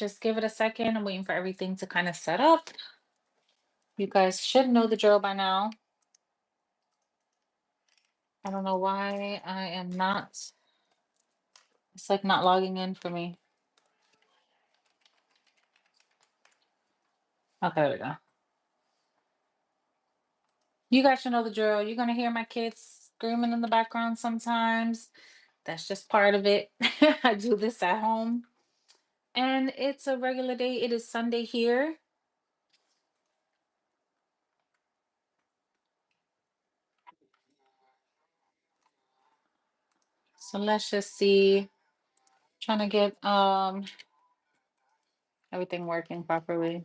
Just give it a second. I'm waiting for everything to kind of set up. You guys should know the drill by now. I don't know why I am not. It's like not logging in for me. Okay, there we go. You guys should know the drill. You're gonna hear my kids screaming in the background sometimes. That's just part of it. I do this at home. And it's a regular day. It is Sunday here. So let's just see. Trying to get everything working properly.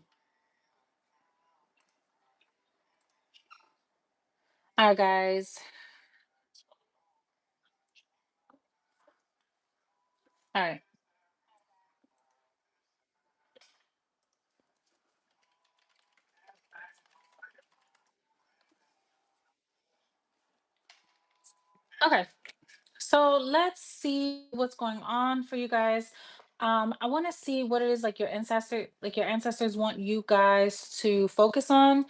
All right, guys. All right. Okay. So let's see what's going on for you guys. I want to see what it is like your ancestors want you guys to focus on.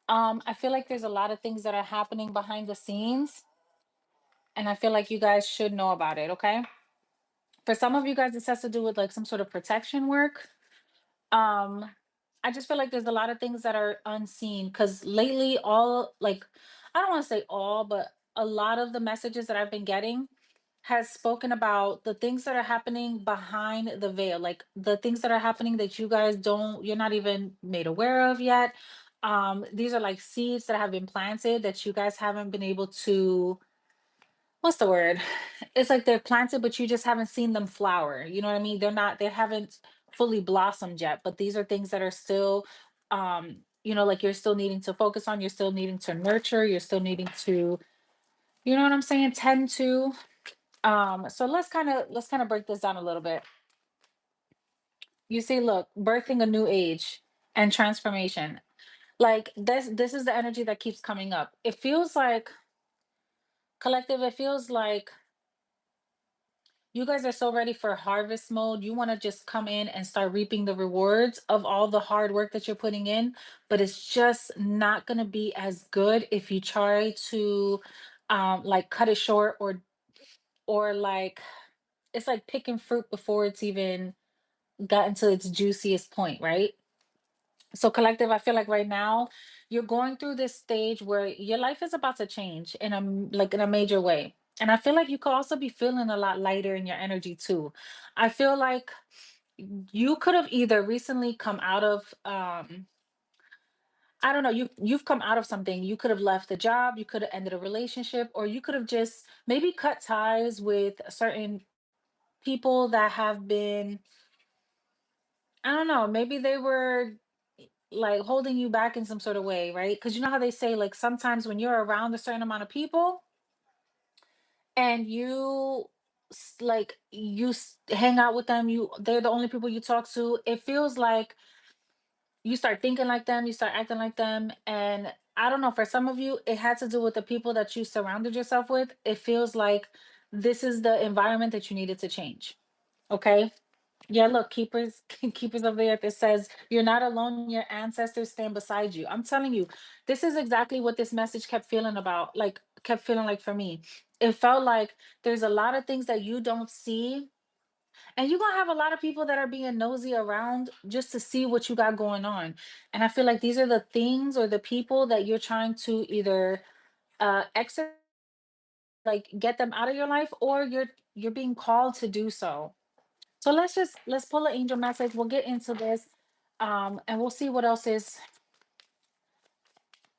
I feel like there's a lot of things that are happening behind the scenes, and I feel like you guys should know about it, okay? For some of you guys, this has to do with like some sort of protection work. um I just feel like there's a lot of things that are unseen because lately all like I don't want to say all, but a lot of the messages that I've been getting has spoken about the things that are happening behind the veil, like the things that are happening that you guys don't you're not even made aware of yet. These are like seeds that have been planted that you guys haven't been able to, what's the word? It's like they're planted, but you just haven't seen them flower. You know what I mean? They haven't fully blossomed yet, but these are things that are still, like you're still needing to focus on, you're still needing to nurture, you're still needing to, you know what I'm saying, tend to. So let's kind of break this down a little bit. You see, look, birthing a new age and transformation. Like this is the energy that keeps coming up. It feels like collective, it feels like you guys are so ready for harvest mode. You want to just come in and start reaping the rewards of all the hard work that you're putting in, but it's just not going to be as good if you try to like cut it short, or like it's like picking fruit before it's even gotten to its juiciest point, right? So collective, I feel like right now you're going through this stage where your life is about to change in like in a major way. And I feel like you could also be feeling a lot lighter in your energy too. I feel like you could have either recently come out of I don't know, you've come out of something. You could have left a job, you could have ended a relationship, or you could have just maybe cut ties with certain people that have been, I don't know, maybe they were like holding you back in some sort of way, right? Because you know how they say, like, sometimes when you're around a certain amount of people and hang out with them, they're the only people you talk to. It feels like you start thinking like them, you start acting like them. And I don't know, for some of you, it had to do with the people that you surrounded yourself with. It feels like this is the environment that you needed to change. Okay. Yeah, look, keepers, keepers of the earth. It says, "You're not alone. Your ancestors stand beside you." I'm telling you, this is exactly what this message kept feeling like for me. It felt like there's a lot of things that you don't see, and you're gonna have a lot of people that are being nosy around just to see what you got going on. And I feel like these are the things or the people that you're trying to either exit, like get them out of your life, or you're being called to do so. So let's pull an angel message. We'll get into this, and we'll see what else is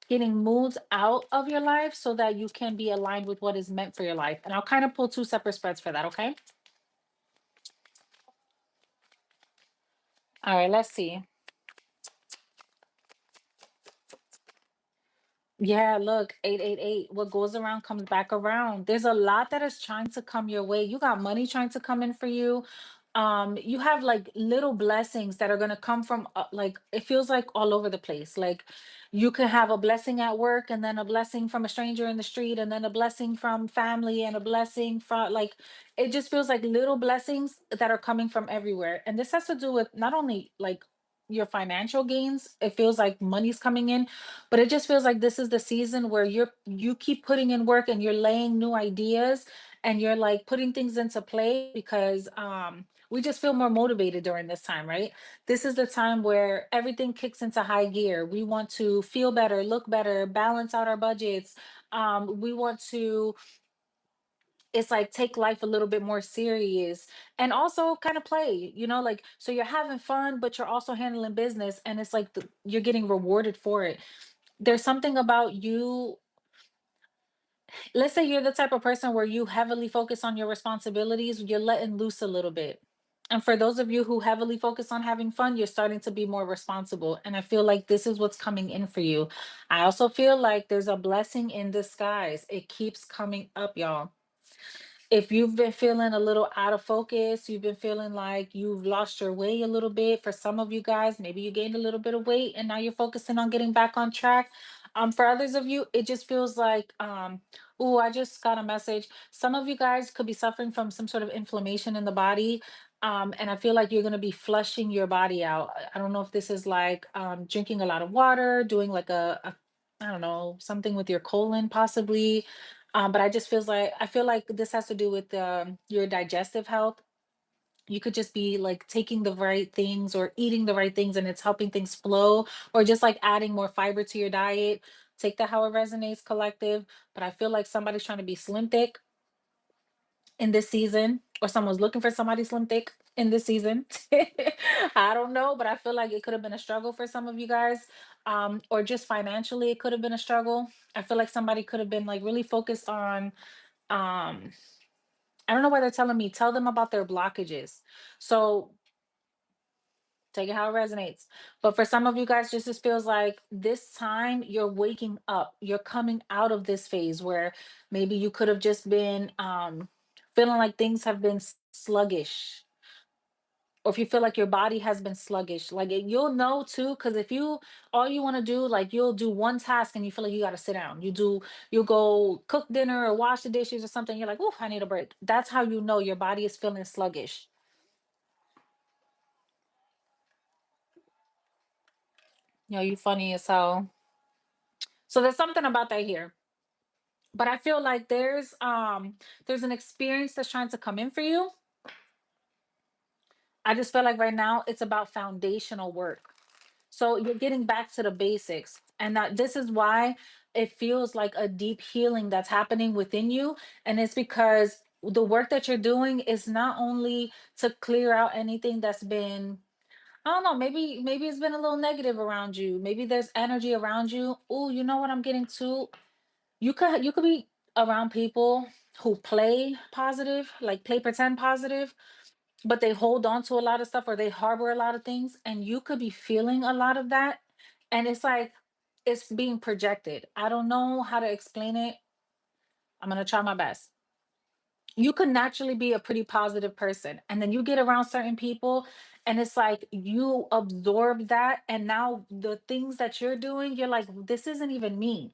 getting moved out of your life so that you can be aligned with what is meant for your life. And I'll kind of pull two separate spreads for that. Okay. All right. Let's see. Yeah, look, 888. What goes around comes back around. There's a lot that is trying to come your way. You got money trying to come in for you. You have like little blessings that are going to come from like it feels like all over the place. Like you can have a blessing at work, and then a blessing from a stranger in the street, and then a blessing from family, and a blessing from like it just feels like little blessings that are coming from everywhere. And this has to do with not only like your financial gains, it feels like money's coming in, but it just feels like this is the season where you keep putting in work, and you're laying new ideas, and you're like putting things into play because we just feel more motivated during this time, right? This is the time where everything kicks into high gear. We want to feel better, look better, balance out our budgets. We want to, it's like take life a little bit more serious, and also kind of play, like so you're having fun, but you're also handling business, and it's like you're getting rewarded for it. There's something about you. Let's say you're the type of person where you heavily focus on your responsibilities, you're letting loose a little bit. And for those of you who heavily focus on having fun, you're starting to be more responsible. And I feel like this is what's coming in for you. I also feel like there's a blessing in disguise. It keeps coming up, y'all. If you've been feeling a little out of focus, you've been feeling like you've lost your way a little bit. For some of you guys, maybe you gained a little bit of weight and now you're focusing on getting back on track. For others of you, it just feels like, oh, I just got a message. Some of you guys could be suffering from some sort of inflammation in the body. And I feel like you're going to be flushing your body out. I don't know if this is like drinking a lot of water, doing like I don't know, something with your colon possibly, but I feel like this has to do with your digestive health. You could just be like taking the right things or eating the right things, and it's helping things flow, or just like adding more fiber to your diet. Take that how it resonates, collective. But I feel like somebody's trying to be slim thick in this season, or someone's looking for somebody slim thick in this season. I don't know, but I feel like it could have been a struggle for some of you guys. Or just financially, it could have been a struggle. I feel like somebody could have been like really focused on um I don't know why they're telling me tell them about their blockages. So take it how it resonates. But for some of you guys, just this feels like this time you're waking up. You're coming out of this phase where maybe you could have just been feeling like things have been sluggish, or if you feel like your body has been sluggish, like you'll know too. Because if you all you want to do, like you'll do one task and you feel like you got to sit down, you'll go cook dinner or wash the dishes or something, you're like, oh, I need a break. That's how you know your body is feeling sluggish. You funny as hell. So there's something about that here, but I feel like there's an experience that's trying to come in for you. I just feel like right now it's about foundational work. So you're getting back to the basics. And that this is why it feels like a deep healing that's happening within you. And it's because the work that you're doing is not only to clear out anything that's been, I don't know, maybe it's been a little negative around you. Maybe there's energy around you. Oh, you know what I'm getting to? You could be around people who play positive, like play pretend positive, but they hold on to a lot of stuff, or they harbor a lot of things, and you could be feeling a lot of that, and it's like it's being projected. I don't know how to explain it. I'm going to try my best. You could naturally be a pretty positive person, and then you get around certain people, and it's like you absorb that, and now the things that you're doing, you're like, this isn't even me.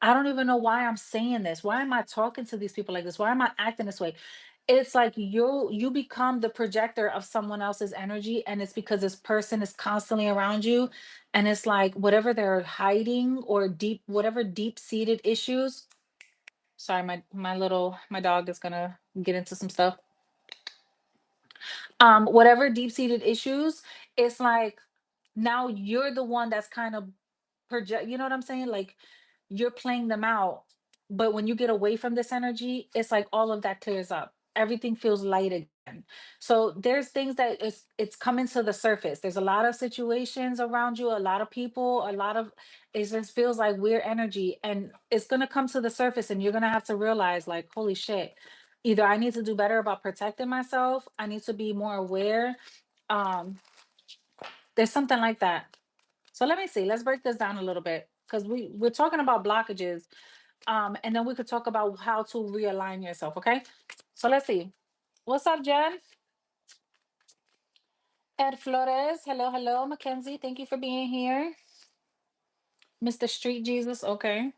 I don't even know why I'm saying this. Why am I talking to these people like this? Why am I acting this way? It's like you become the projector of someone else's energy, and it's because this person is constantly around you, and it's like whatever they're hiding, or whatever deep-seated issues. Sorry, my dog is gonna get into some stuff. Whatever deep-seated issues, it's like now you're the one that's kind of project, you know what I'm saying? Like you're playing them out. But when you get away from this energy, it's like all of that clears up. Everything feels light again. So there's things that it's coming to the surface. There's a lot of situations around you, a lot of people, a lot of it just feels like weird energy. And it's gonna come to the surface, and you're gonna have to realize, like, holy shit, either I need to do better about protecting myself, I need to be more aware. Um, there's something like that. So let me see. Let's break this down a little bit, because we're talking about blockages, and then we could talk about how to realign yourself. Okay. So let's see. What's up, Jen? Ed Flores, hello, hello. Mackenzie, thank you for being here. Mr. Street Jesus, okay.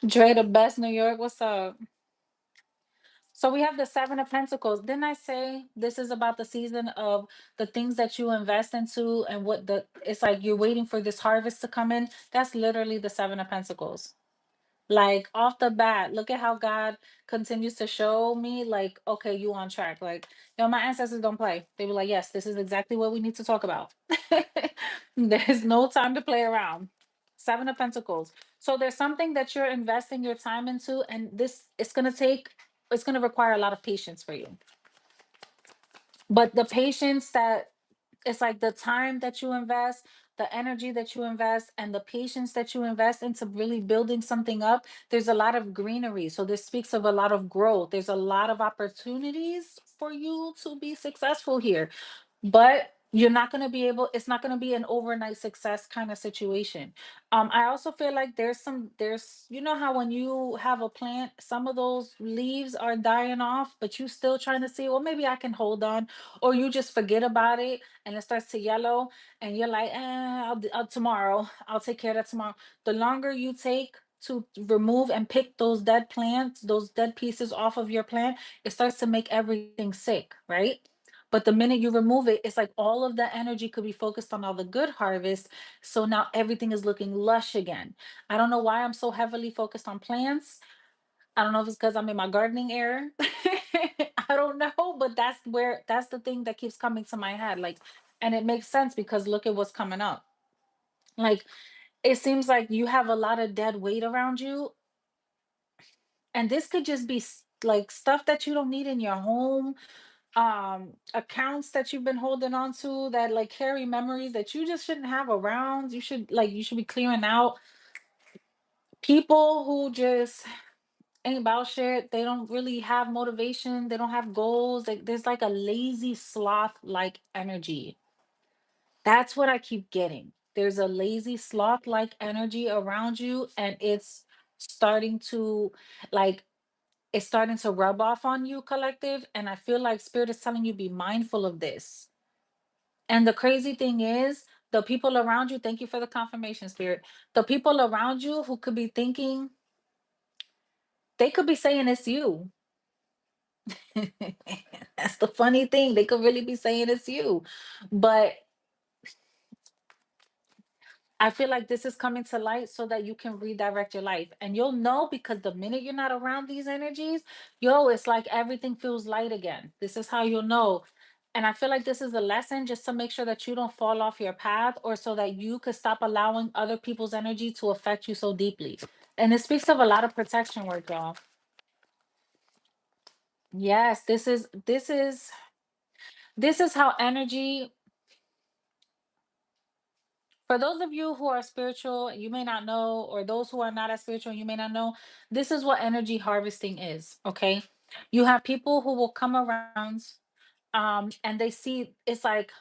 Dre the best New York, what's up? So we have the Seven of Pentacles. Didn't I say this is about the season of the things that you invest into and what the it's like you're waiting for this harvest to come in? That's literally the Seven of Pentacles. Like off the bat, look at how God continues to show me, like, okay, you on track. Like, my ancestors don't play. They were like, yes, this is exactly what we need to talk about. There's no time to play around. Seven of Pentacles. So there's something that you're investing your time into, and this it's gonna require a lot of patience for you. But the patience that it's like the time that you invest, the energy that you invest, and the patience that you invest into really building something up, there's a lot of greenery. So this speaks of a lot of growth. There's a lot of opportunities for you to be successful here, but you're not going to be able, it's not going to be an overnight success kind of situation. I also feel like there's how when you have a plant, some of those leaves are dying off, but you still trying to see, well, maybe I can hold on, or you just forget about it and it starts to yellow, and you're like, tomorrow, I'll take care of that tomorrow. The longer you take to remove and pick those dead plants, those dead pieces off of your plant, it starts to make everything sick, right? But the minute you remove it, it's like all of that energy could be focused on all the good harvest. So now everything is looking lush again. I don't know why I'm so heavily focused on plants. I don't know if it's because I'm in my gardening era. I don't know, but that's the thing that keeps coming to my head. Like, and it makes sense because look at what's coming up. Like, it seems like you have a lot of dead weight around you. And this could just be like stuff that you don't need in your home, accounts that you've been holding on to that like carry memories that you just shouldn't have around. You should be clearing out people who just ain't about shit. They don't really have motivation. They don't have goals. Like there's like a lazy sloth like energy. That's what I keep getting. There's a lazy sloth like energy around you, and starting to like it's starting to rub off on you, collective. And I feel like spirit is telling you be mindful of this. And the crazy thing is, the people around you, thank you for the confirmation, spirit. The people around you who could be thinking, they could be saying it's you. That's the funny thing. They could really be saying it's you. But I feel like this is coming to light so that you can redirect your life. And you'll know because the minute you're not around these energies, it's like everything feels light again. This is how you'll know. And I feel like this is a lesson just to make sure that you don't fall off your path, or so that you could stop allowing other people's energy to affect you so deeply. And it speaks of a lot of protection work, y'all. Yes, this is how energy. For those of you who are spiritual, you may not know, or those who are not as spiritual, you may not know, this is what energy harvesting is. Okay. You have people who will come around, and they see it's like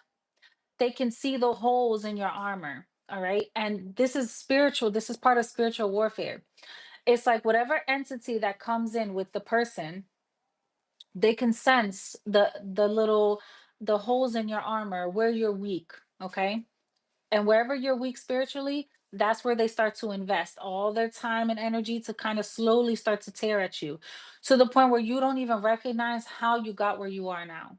they can see the holes in your armor. All right. And this is spiritual, this is part of spiritual warfare. It's like whatever entity that comes in with the person, they can sense the holes in your armor where you're weak. Okay. And wherever you're weak spiritually, that's where they start to invest all their time and energy to kind of slowly start to tear at you, to the point where you don't even recognize how you got where you are now.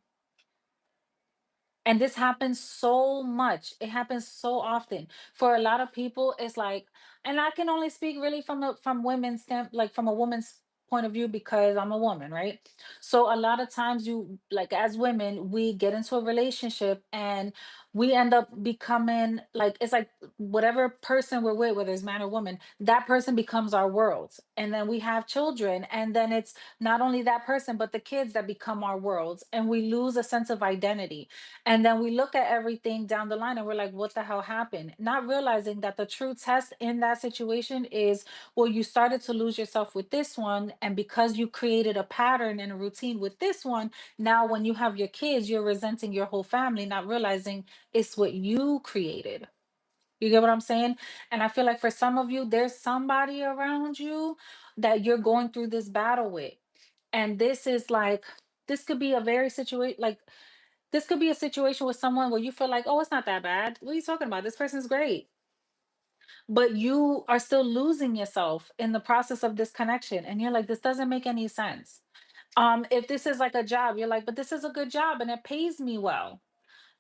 And this happens so much. It happens so often. For a lot of people, it's like, and I can only speak really from women's like from a woman's point of view because I'm a woman, right? So a lot of times you like as women, we get into a relationship and we end up becoming like it's like whatever person we're with, whether it's man or woman, that person becomes our world. And then we have children, and then it's not only that person, but the kids that become our worlds, and we lose a sense of identity. And then we look at everything down the line and we're like, what the hell happened? Not realizing that the true test in that situation is, well, you started to lose yourself with this one. And because you created a pattern and a routine with this one, now when you have your kids, you're resenting your whole family, not realizing it's what you created. You get what I'm saying? And I feel like for some of you, there's somebody around you that you're going through this battle with. And this is like, this could be a very situation like This could be a situation with someone where you feel like, oh, it's not that bad. What are you talking about? This person's great. But you are still losing yourself in the process of this connection. And you're like, this doesn't make any sense. If this is like a job, you're like, but this is a good job and it pays me well.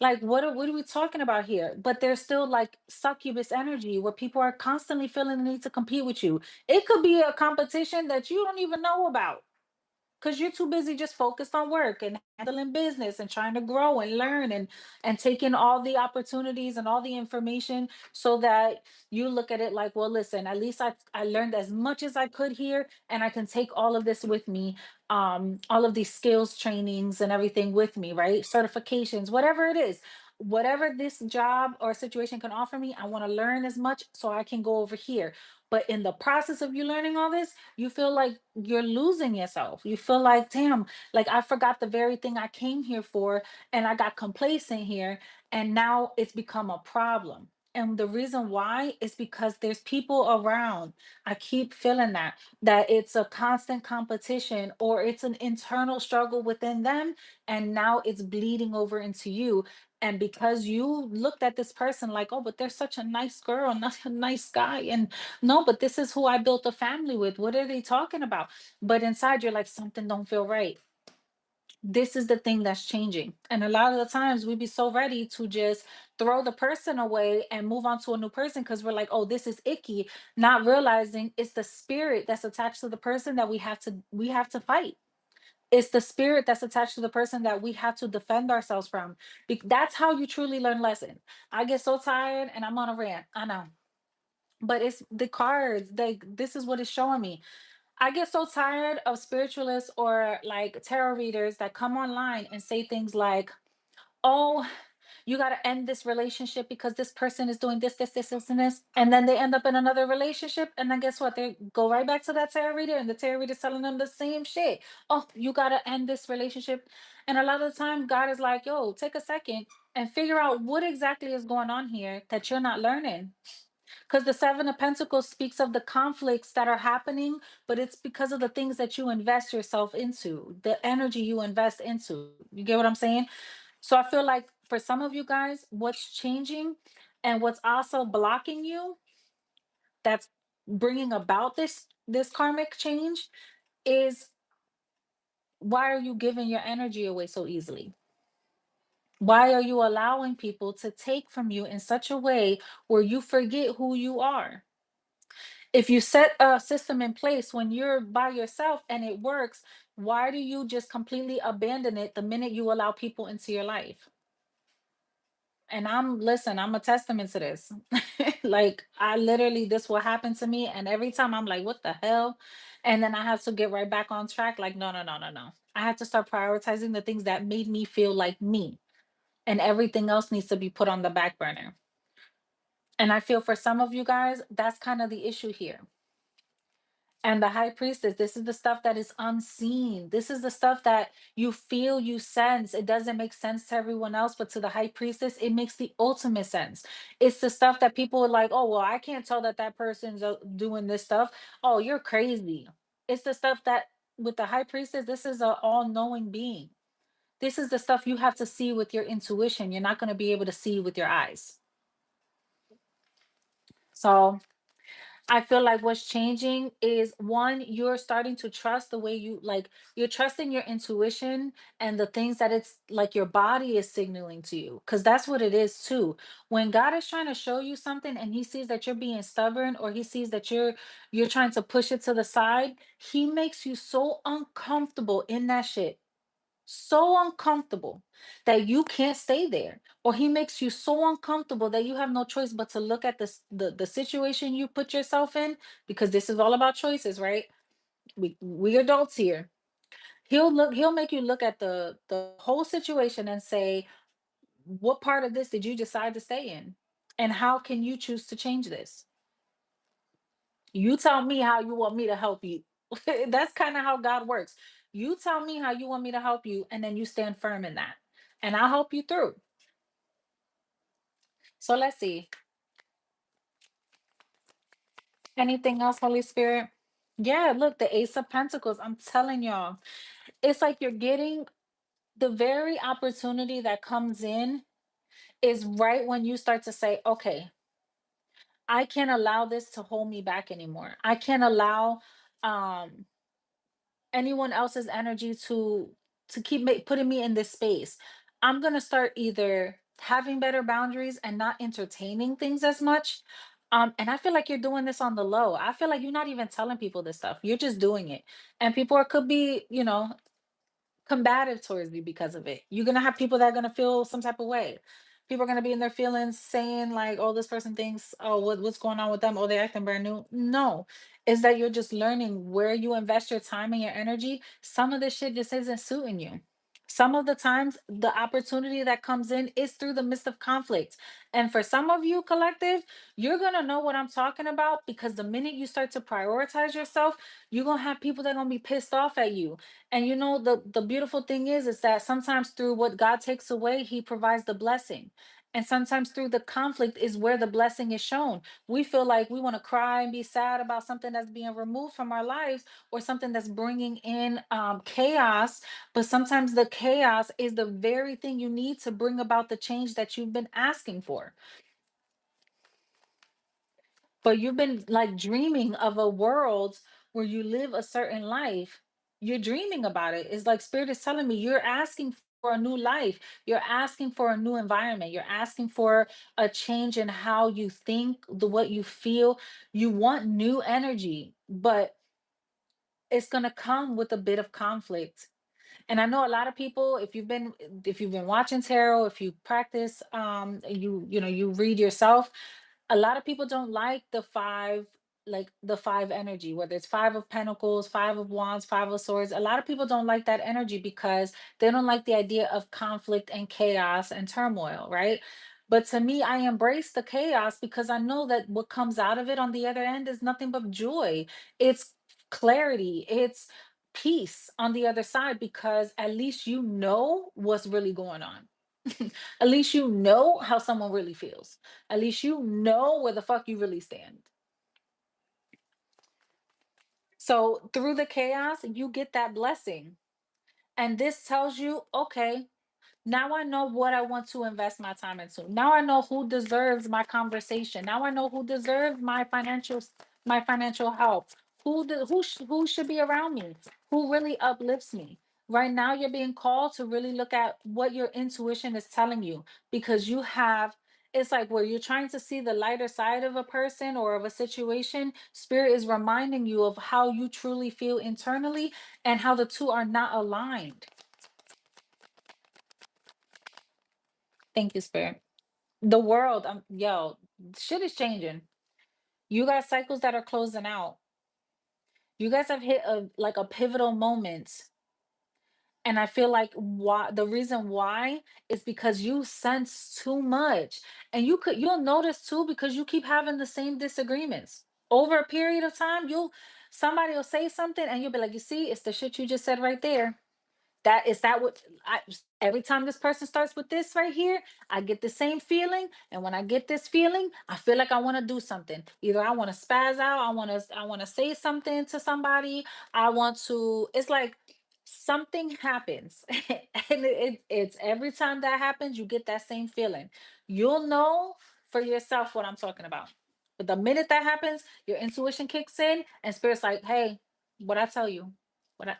Like, what are we talking about here? But there's still like succubus energy where people are constantly feeling the need to compete with you. It could be a competition that you don't even know about because you're too busy just focused on work and handling business and trying to grow and learn and taking all the opportunities and all the information so that you look at it like, well, listen, at least I learned as much as I could here and I can take all of this with me, all of these skills trainings and everything with me, right? Certifications, whatever it is, whatever this job or situation can offer me, I want to learn as much so I can go over here. But in the process of you learning all this, you feel like you're losing yourself. You feel like, damn, like I forgot the very thing I came here for and I got complacent here and now it's become a problem. And the reason why is because there's people around. I keep feeling that it's a constant competition or it's an internal struggle within them and now it's bleeding over into you. And because you looked at this person like, oh, but they're such a nice girl, not a nice guy, and no, but this is who I built a family with. What are they talking about? But inside, you're like, something don't feel right. This is the thing that's changing. And a lot of the times we be so ready to just throw the person away and move on to a new person because we're like, oh, this is icky, not realizing it's the spirit that's attached to the person that we have to fight. It's the spirit that's attached to the person that we have to defend ourselves from. That's how you truly learn lesson. I get so tired and I'm on a rant. I know. But it's the cards. This is what it's showing me. I get so tired of spiritualists or like tarot readers that come online and say things like, "Oh, you got to end this relationship because this person is doing this, and this," and then they end up in another relationship, and then guess what? They go right back to that tarot reader, and the tarot reader's telling them the same shit. Oh, you got to end this relationship, and a lot of the time, God is like, "Yo, take a second and figure out what exactly is going on here that you're not learning." Because the Seven of Pentacles speaks of the conflicts that are happening, but it's because of the things that you invest yourself into, the energy you invest into. You get what I'm saying? So I feel like for some of you guys, what's changing and what's also blocking you, that's bringing about this karmic change, is why are you giving your energy away so easily? Why are you allowing people to take from you in such a way where you forget who you are? If you set a system in place when you're by yourself and it works, why do you just completely abandon it the minute you allow people into your life? And I'm a testament to this. Like, I literally, this will happen to me. And every time I'm like, what the hell? And then I have to get right back on track. Like, no, no, no, no, no. I have to start prioritizing the things that made me feel like me. And everything else needs to be put on the back burner. And I feel for some of you guys, that's kind of the issue here. And the high priestess, this is the stuff that is unseen. This is the stuff that you feel, you sense. It doesn't make sense to everyone else, but to the high priestess, it makes the ultimate sense. It's the stuff that people are like, oh, well, I can't tell that that person's doing this stuff. Oh, you're crazy. It's the stuff that with the high priestess, this is an all knowing being. This is the stuff you have to see with your intuition. You're not going to be able to see with your eyes. So I feel like what's changing is one, you're starting to trust the way you like, you're trusting your intuition and the things that it's like your body is signaling to you. Cause that's what it is too. When God is trying to show you something and he sees that you're being stubborn or he sees that you're trying to push it to the side, he makes you so uncomfortable in that shit, so uncomfortable that you can't stay there, or he makes you so uncomfortable that you have no choice but to look at the situation you put yourself in, because this is all about choices, right? We adults here. He'll make you look at the whole situation and say, what part of this did you decide to stay in, and how can you choose to change this? You tell me how you want me to help you. That's kind of how God works. You tell me how you want me to help you, and then you stand firm in that. And I'll help you through. So let's see. Anything else, Holy Spirit? Yeah, look, the Ace of Pentacles. I'm telling y'all, it's like you're getting The very opportunity that comes in is right when you start to say, okay, I can't allow this to hold me back anymore. I can't allow um anyone else's energy to keep putting me in this space. I'm going to start either having better boundaries and not entertaining things as much. And I feel like you're doing this on the low. I feel like you're not even telling people this stuff. You're just doing it. And people could be, combative towards you because of it. You're gonna have people that are gonna feel some type of way. People are gonna be in their feelings saying like, oh, this person thinks, oh, what's going on with them? Oh, they acting brand new. No, is that you're just learning where you invest your time and your energy. Some of this shit just isn't suiting you. Some of the times the opportunity that comes in is through the midst of conflict. And for some of you, collective, you're gonna know what I'm talking about because the minute you start to prioritize yourself, you're gonna have people that are gonna be pissed off at you. And the beautiful thing is that sometimes through what God takes away, he provides the blessing. And sometimes through the conflict is where the blessing is shown. We feel like we want to cry and be sad about something that's being removed from our lives or something that's bringing in chaos. But sometimes the chaos is the very thing you need to bring about the change that you've been asking for. But you've been like dreaming of a world where you live a certain life. You're dreaming about it. It's like spirit is telling me you're asking for a new life. You're asking for a new environment. You're asking for a change in how you think, the what you feel. You want new energy, but it's going to come with a bit of conflict. And I know a lot of people, if you've been watching tarot, if you practice, you read yourself, a lot of people don't like the five energy, whether it's five of pentacles, five of wands, five of swords. A lot of people don't like that energy because they don't like the idea of conflict and chaos and turmoil, right? But to me, I embrace the chaos because I know that what comes out of it on the other end is nothing but joy. It's clarity, it's peace on the other side because at least you know what's really going on. At least you know how someone really feels. At least you know where the fuck you really stand. So through the chaos, you get that blessing. And this tells you, okay, now I know what I want to invest my time into. Now I know who deserves my conversation. Now I know who deserves my financial help. Who should be around me? Who really uplifts me? Right now you're being called to really look at what your intuition is telling you because you have it's like where you're trying to see the lighter side of a person or of a situation, spirit is reminding you of how you truly feel internally and how the two are not aligned. Thank you, spirit. The world, yo, shit is changing. You got cycles that are closing out. You guys have hit a pivotal moment. And I feel like why the reason why is because you sense too much. And you'll notice too because you keep having the same disagreements. Over a period of time, somebody will say something and you'll be like, you see, it's the shit you just said right there. That what I every time this person starts with this right here, I get the same feeling. And when I get this feeling, I feel like I want to do something. Either I want to spaz out, I want to say something to somebody. I want to, it's like something happens. And it's every time that happens, you get that same feeling. You'll know for yourself what I'm talking about. But the minute that happens, your intuition kicks in and spirit's like, hey, what I tell you? What I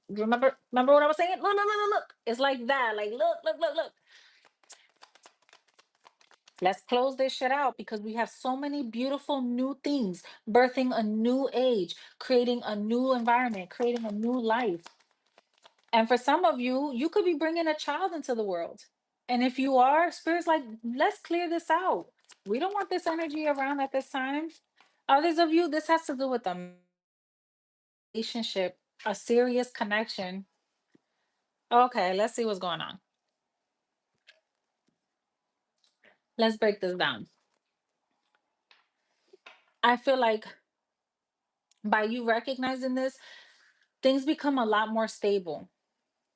remember what I was saying? Look, look, look, look, look. It's like that. Like, look, look, look, look. Let's close this shit out because we have so many beautiful new things, birthing a new age, creating a new environment, creating a new life. And for some of you, you could be bringing a child into the world. And if you are, spirit's like, let's clear this out. We don't want this energy around at this time. Others of you, this has to do with a relationship, a serious connection. Okay, let's see what's going on. Let's break this down. I feel like by you recognizing this, things become a lot more stable.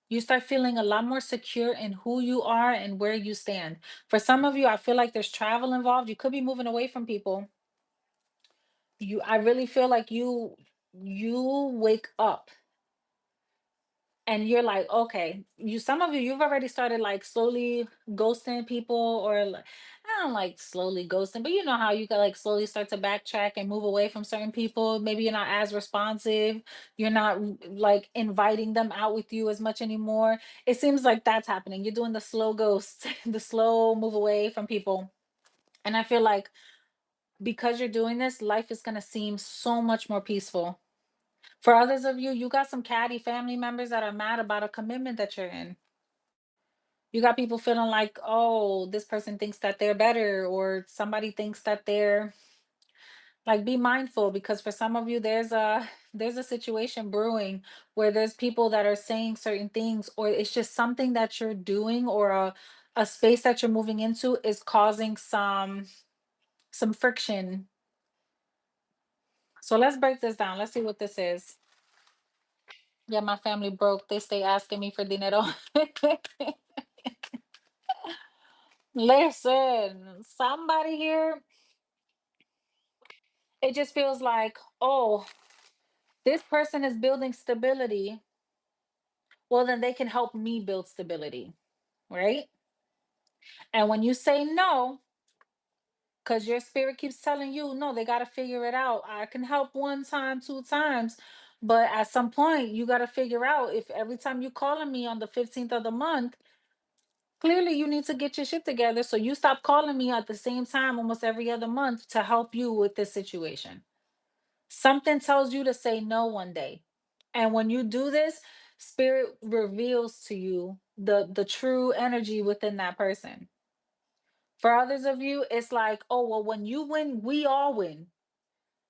You start feeling a lot more secure in who you are and where you stand. For some of you, I feel like there's travel involved. You could be moving away from people. I really feel like you wake up and you're like, okay, you some of you, you've already started like slowly ghosting people, or like, I don't like slowly ghosting, but you know how you can like slowly start to backtrack and move away from certain people. Maybe you're not as responsive, you're not like inviting them out with you as much anymore. It seems like that's happening. You're doing the slow ghost, the slow move away from people. And I feel like because you're doing this, life is going to seem so much more peaceful. For others of you, you got some catty family members that are mad about a commitment that you're in. You got people feeling like, oh, this person thinks that they're better, or somebody thinks that they're like, be mindful, because for some of you, there's a situation brewing where there's people that are saying certain things, or it's just something that you're doing, or a space that you're moving into is causing some friction. So let's break this down. Let's see what this is. Yeah, my family broke. They stay asking me for dinero. Listen, somebody here, it just feels like, oh, this person is building stability. Well, then they can help me build stability, right? And when you say no, because your spirit keeps telling you, no, they got to figure it out. I can help one time, two times. But at some point, you got to figure out, if every time you calling me on the 15th of the month, clearly you need to get your shit together. So you stop calling me at the same time almost every other month to help you with this situation. Something tells you to say no one day. And when you do this, spirit reveals to you the true energy within that person. For others of you, it's like, oh, well, when you win, we all win.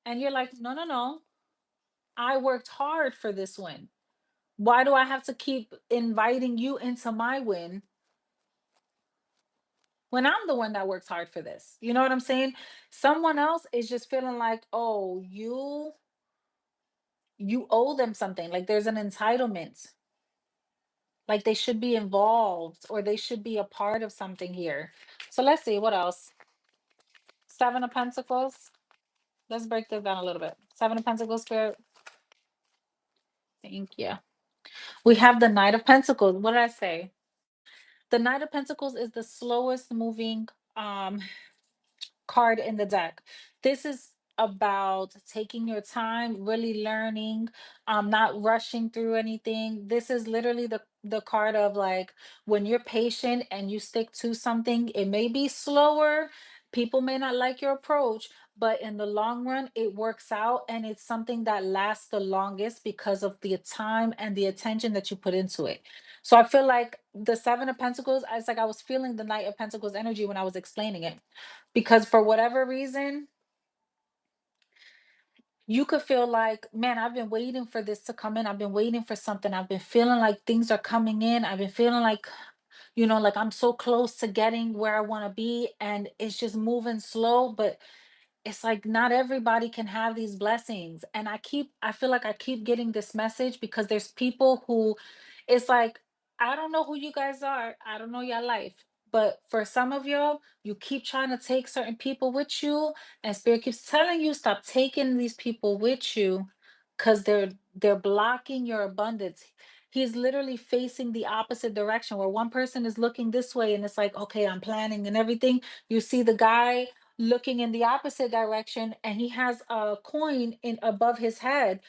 And you're like, no, no, no. I worked hard for this win. Why do I have to keep inviting you into my win when I'm the one that works hard for this? You know what I'm saying? Someone else is just feeling like, oh, you owe them something. Like there's an entitlement. Like they should be involved, or they should be a part of something here. So let's see what else. Seven of Pentacles. Let's break this down a little bit. Seven of Pentacles, Spirit. Thank you. We have the Knight of Pentacles. What did I say? The Knight of Pentacles is the slowest moving um card in the deck. This is about taking your time, really learning, not rushing through anything. This is literally the card of like, when you're patient and you stick to something, it may be slower. People may not like your approach, but in the long run, it works out, and it's something that lasts the longest because of the time and the attention that you put into it. So I feel like the Seven of Pentacles, it's like I was feeling the Knight of Pentacles energy when I was explaining it, because for whatever reason, you could feel like, man, I've been waiting for this to come in. I've been waiting for something. I've been feeling like things are coming in. I've been feeling like, like I'm so close to getting where I want to be, and it's just moving slow. But it's like not everybody can have these blessings. And I feel like I keep getting this message because there's people who, it's like, I don't know who you guys are, I don't know your life, but for some of y'all, you keep trying to take certain people with you, and spirit keeps telling you, stop taking these people with you, because they're blocking your abundance. He's literally facing the opposite direction, where one person is looking this way and it's like, okay, I'm planning and everything. You see the guy looking in the opposite direction, and he has a coin in above his head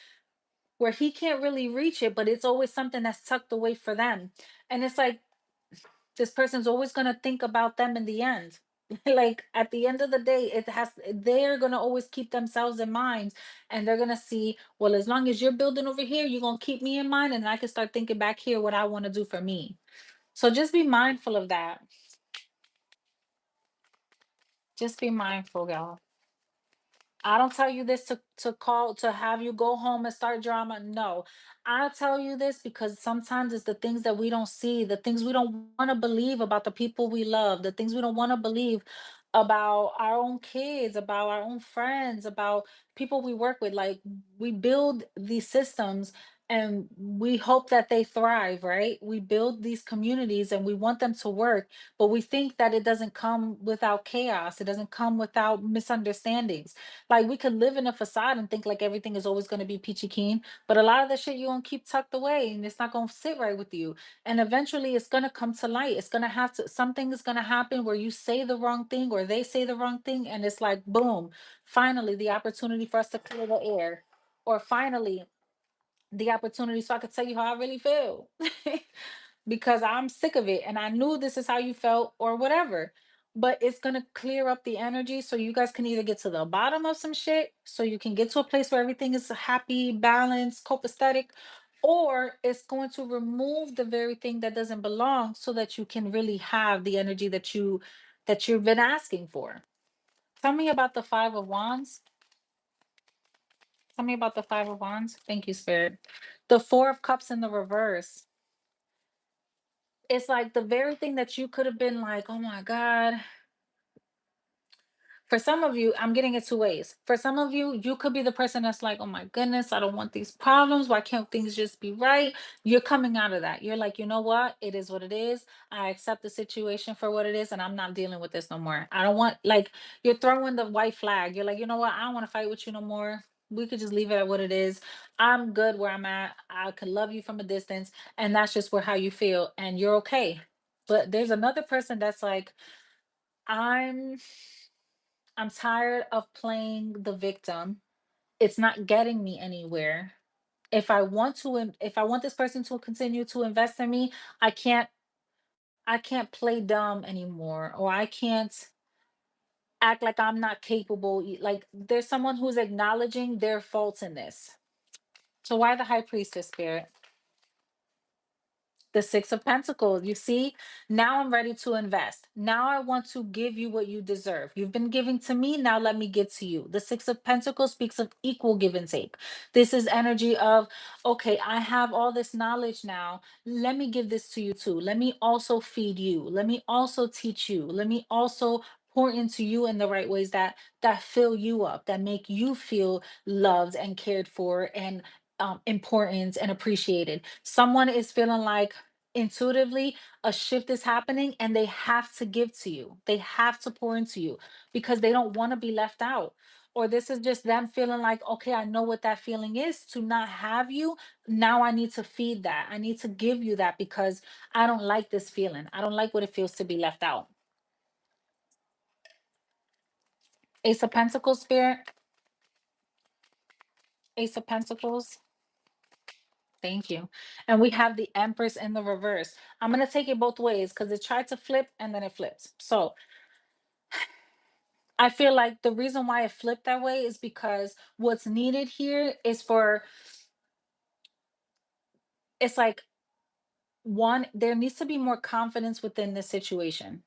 where he can't really reach it, but it's always something that's tucked away for them. And it's like, this person's always going to think about them in the end. Like at the end of the day, they're going to always keep themselves in mind, and they're going to see, well, as long as you're building over here, you're going to keep me in mind, and I can start thinking back here what I want to do for me. So just be mindful of that. Just be mindful, y'all. I don't tell you this to have you go home and start drama. No. I tell you this because sometimes it's the things that we don't see, the things we don't want to believe about the people we love, the things we don't want to believe about our own kids, about our own friends, about people we work with. Like, we build these systems and we hope that they thrive, right? We build these communities and we want them to work, but we think that it doesn't come without chaos. It doesn't come without misunderstandings. Like we could live in a facade and think like everything is always going to be peachy keen, but a lot of the shit you gonna keep tucked away and it's not gonna sit right with you. And eventually it's gonna come to light. It's gonna have to, something is gonna happen where you say the wrong thing or they say the wrong thing, and it's like boom, finally the opportunity for us to clear the air. Or finally the opportunity so I could tell you how I really feel. Because I'm sick of it and I knew this is how you felt or whatever. But it's going to clear up the energy so you guys can either get to the bottom of some shit, so you can get to a place where everything is happy, balanced, copacetic, or it's going to remove the very thing that doesn't belong so that you can really have the energy that you've been asking for. Tell me about the 5 of wands. Tell me about the 5 of wands. Thank you, spirit. The 4 of cups in the reverse. It's like the very thing that you could have been like, "Oh my god." For some of you, I'm getting it 2 ways. For some of you, you could be the person that's like, "Oh my goodness, I don't want these problems. Why can't things just be right?" You're coming out of that. You're like, "You know what? It is what it is. I accept the situation for what it is, and I'm not dealing with this no more. I don't want," like, you're throwing the white flag. You're like, "You know what? I don't want to fight with you no more. We could just leave it at what it is. I'm good where I'm at. I could love you from a distance, and that's just where how you feel, and you're okay." But there's another person that's like, "I'm I'm tired of playing the victim. It's not getting me anywhere. If I want this person to continue to invest in me, I can't I can't play dumb anymore, or I can't act like I'm not capable." Like there's someone who's acknowledging their faults in this. So why the high priestess, spirit? The 6 of Pentacles. You see, now I'm ready to invest. Now I want to give you what you deserve. You've been giving to me. Now let me give to you. The 6 of Pentacles speaks of equal give and take. This is energy of, okay, I have all this knowledge now. Let me give this to you too. Let me also feed you. Let me also teach you. Let me also pour into you in the right ways that fill you up, that make you feel loved and cared for and important and appreciated. Someone is feeling like intuitively a shift is happening and they have to give to you, they have to pour into you because they don't want to be left out. Or this is just them feeling like, okay, I know what that feeling is to not have you. Now I need to feed that, I need to give you that because I don't like this feeling, I don't like what it feels to be left out. Ace of Pentacles, spirit. Ace of Pentacles. Thank you. And we have the Empress in the reverse. I'm going to take it both ways because it tried to flip and then it flips. So I feel like the reason why it flipped that way is because what's needed here is for, it's like, one, there needs to be more confidence within this situation.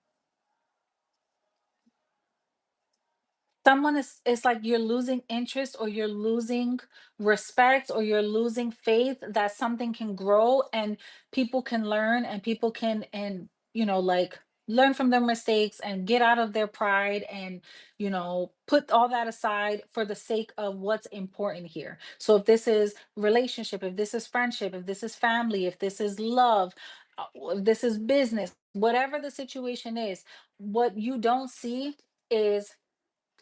Someone is, it's like you're losing interest or you're losing respect or you're losing faith that something can grow and people can learn and people can, and like, learn from their mistakes and get out of their pride and put all that aside for the sake of what's important here. So if this is relationship, if this is friendship, if this is family, if this is love, if this is business, whatever the situation is, what you don't see is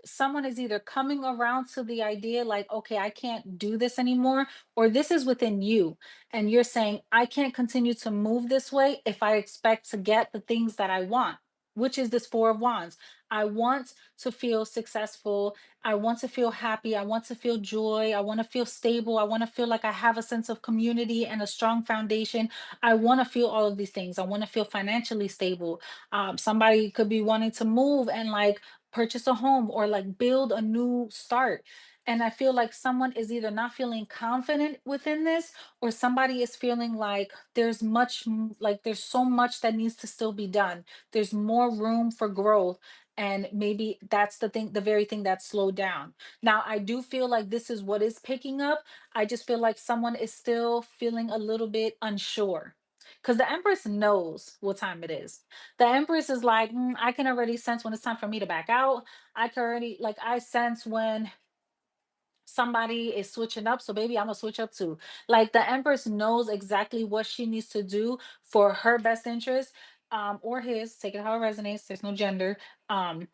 someone is either coming around to the idea like, okay, I can't do this anymore, or this is within you. And you're saying, I can't continue to move this way if I expect to get the things that I want, which is this 4 of Wands. I want to feel successful. I want to feel happy. I want to feel joy. I want to feel stable. I want to feel like I have a sense of community and a strong foundation. I want to feel all of these things. I want to feel financially stable. Somebody could be wanting to move and like purchase a home or like build a new start. And I feel like someone is either not feeling confident within this, or somebody is feeling like like there's so much that needs to still be done. There's more room for growth. And maybe that's the thing, the very thing that slowed down. Now, I do feel like this is what is picking up. I just feel like someone is still feeling a little bit unsure because the Empress knows what time it is. The Empress is like, I can already sense when it's time for me to back out. I can already, like, I sense when somebody is switching up, so baby, I'm gonna switch up too. Like the Empress knows exactly what she needs to do for her best interest, or his, take it how it resonates. There's no gender. Um,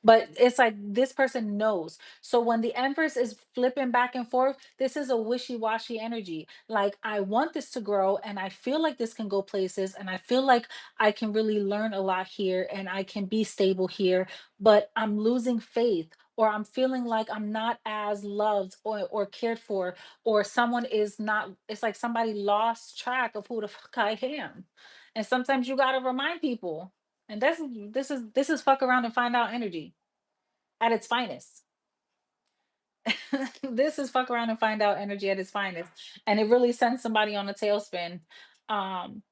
but it's like this person knows. So when the Empress is flipping back and forth, this is a wishy-washy energy. Like, I want this to grow and I feel like this can go places and I feel like I can really learn a lot here and I can be stable here, but I'm losing faith, or I'm feeling like I'm not as loved or cared for, or someone is not, it's like somebody lost track of who the fuck I am. And sometimes you gotta remind people. And this is fuck around and find out energy at its finest. This is fuck around and find out energy at its finest. And it really sends somebody on a tailspin. Um,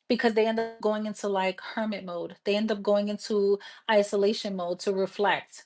because they end up going into like hermit mode. They end up going into isolation mode to reflect.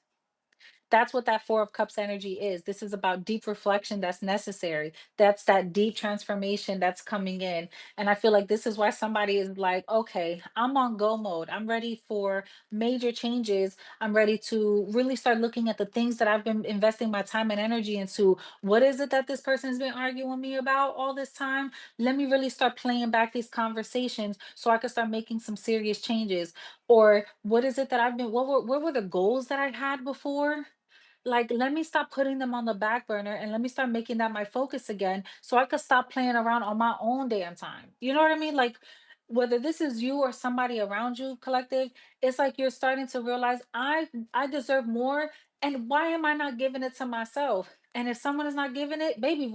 That's what that Four of Cups energy is. This is about deep reflection that's necessary. That's that deep transformation that's coming in. And I feel like this is why somebody is like, okay, I'm on go mode. I'm ready for major changes. I'm ready to really start looking at the things that I've been investing my time and energy into. What is it that this person's been arguing me about all this time? Let me really start playing back these conversations so I can start making some serious changes. Or what is it that I've been, what were the goals that I had before? Like, let me stop putting them on the back burner and let me start making that my focus again so I could stop playing around on my own damn time. You know what I mean? Like, whether this is you or somebody around you, collective, it's like you're starting to realize I deserve more, and why am I not giving it to myself? And if someone is not giving it, baby,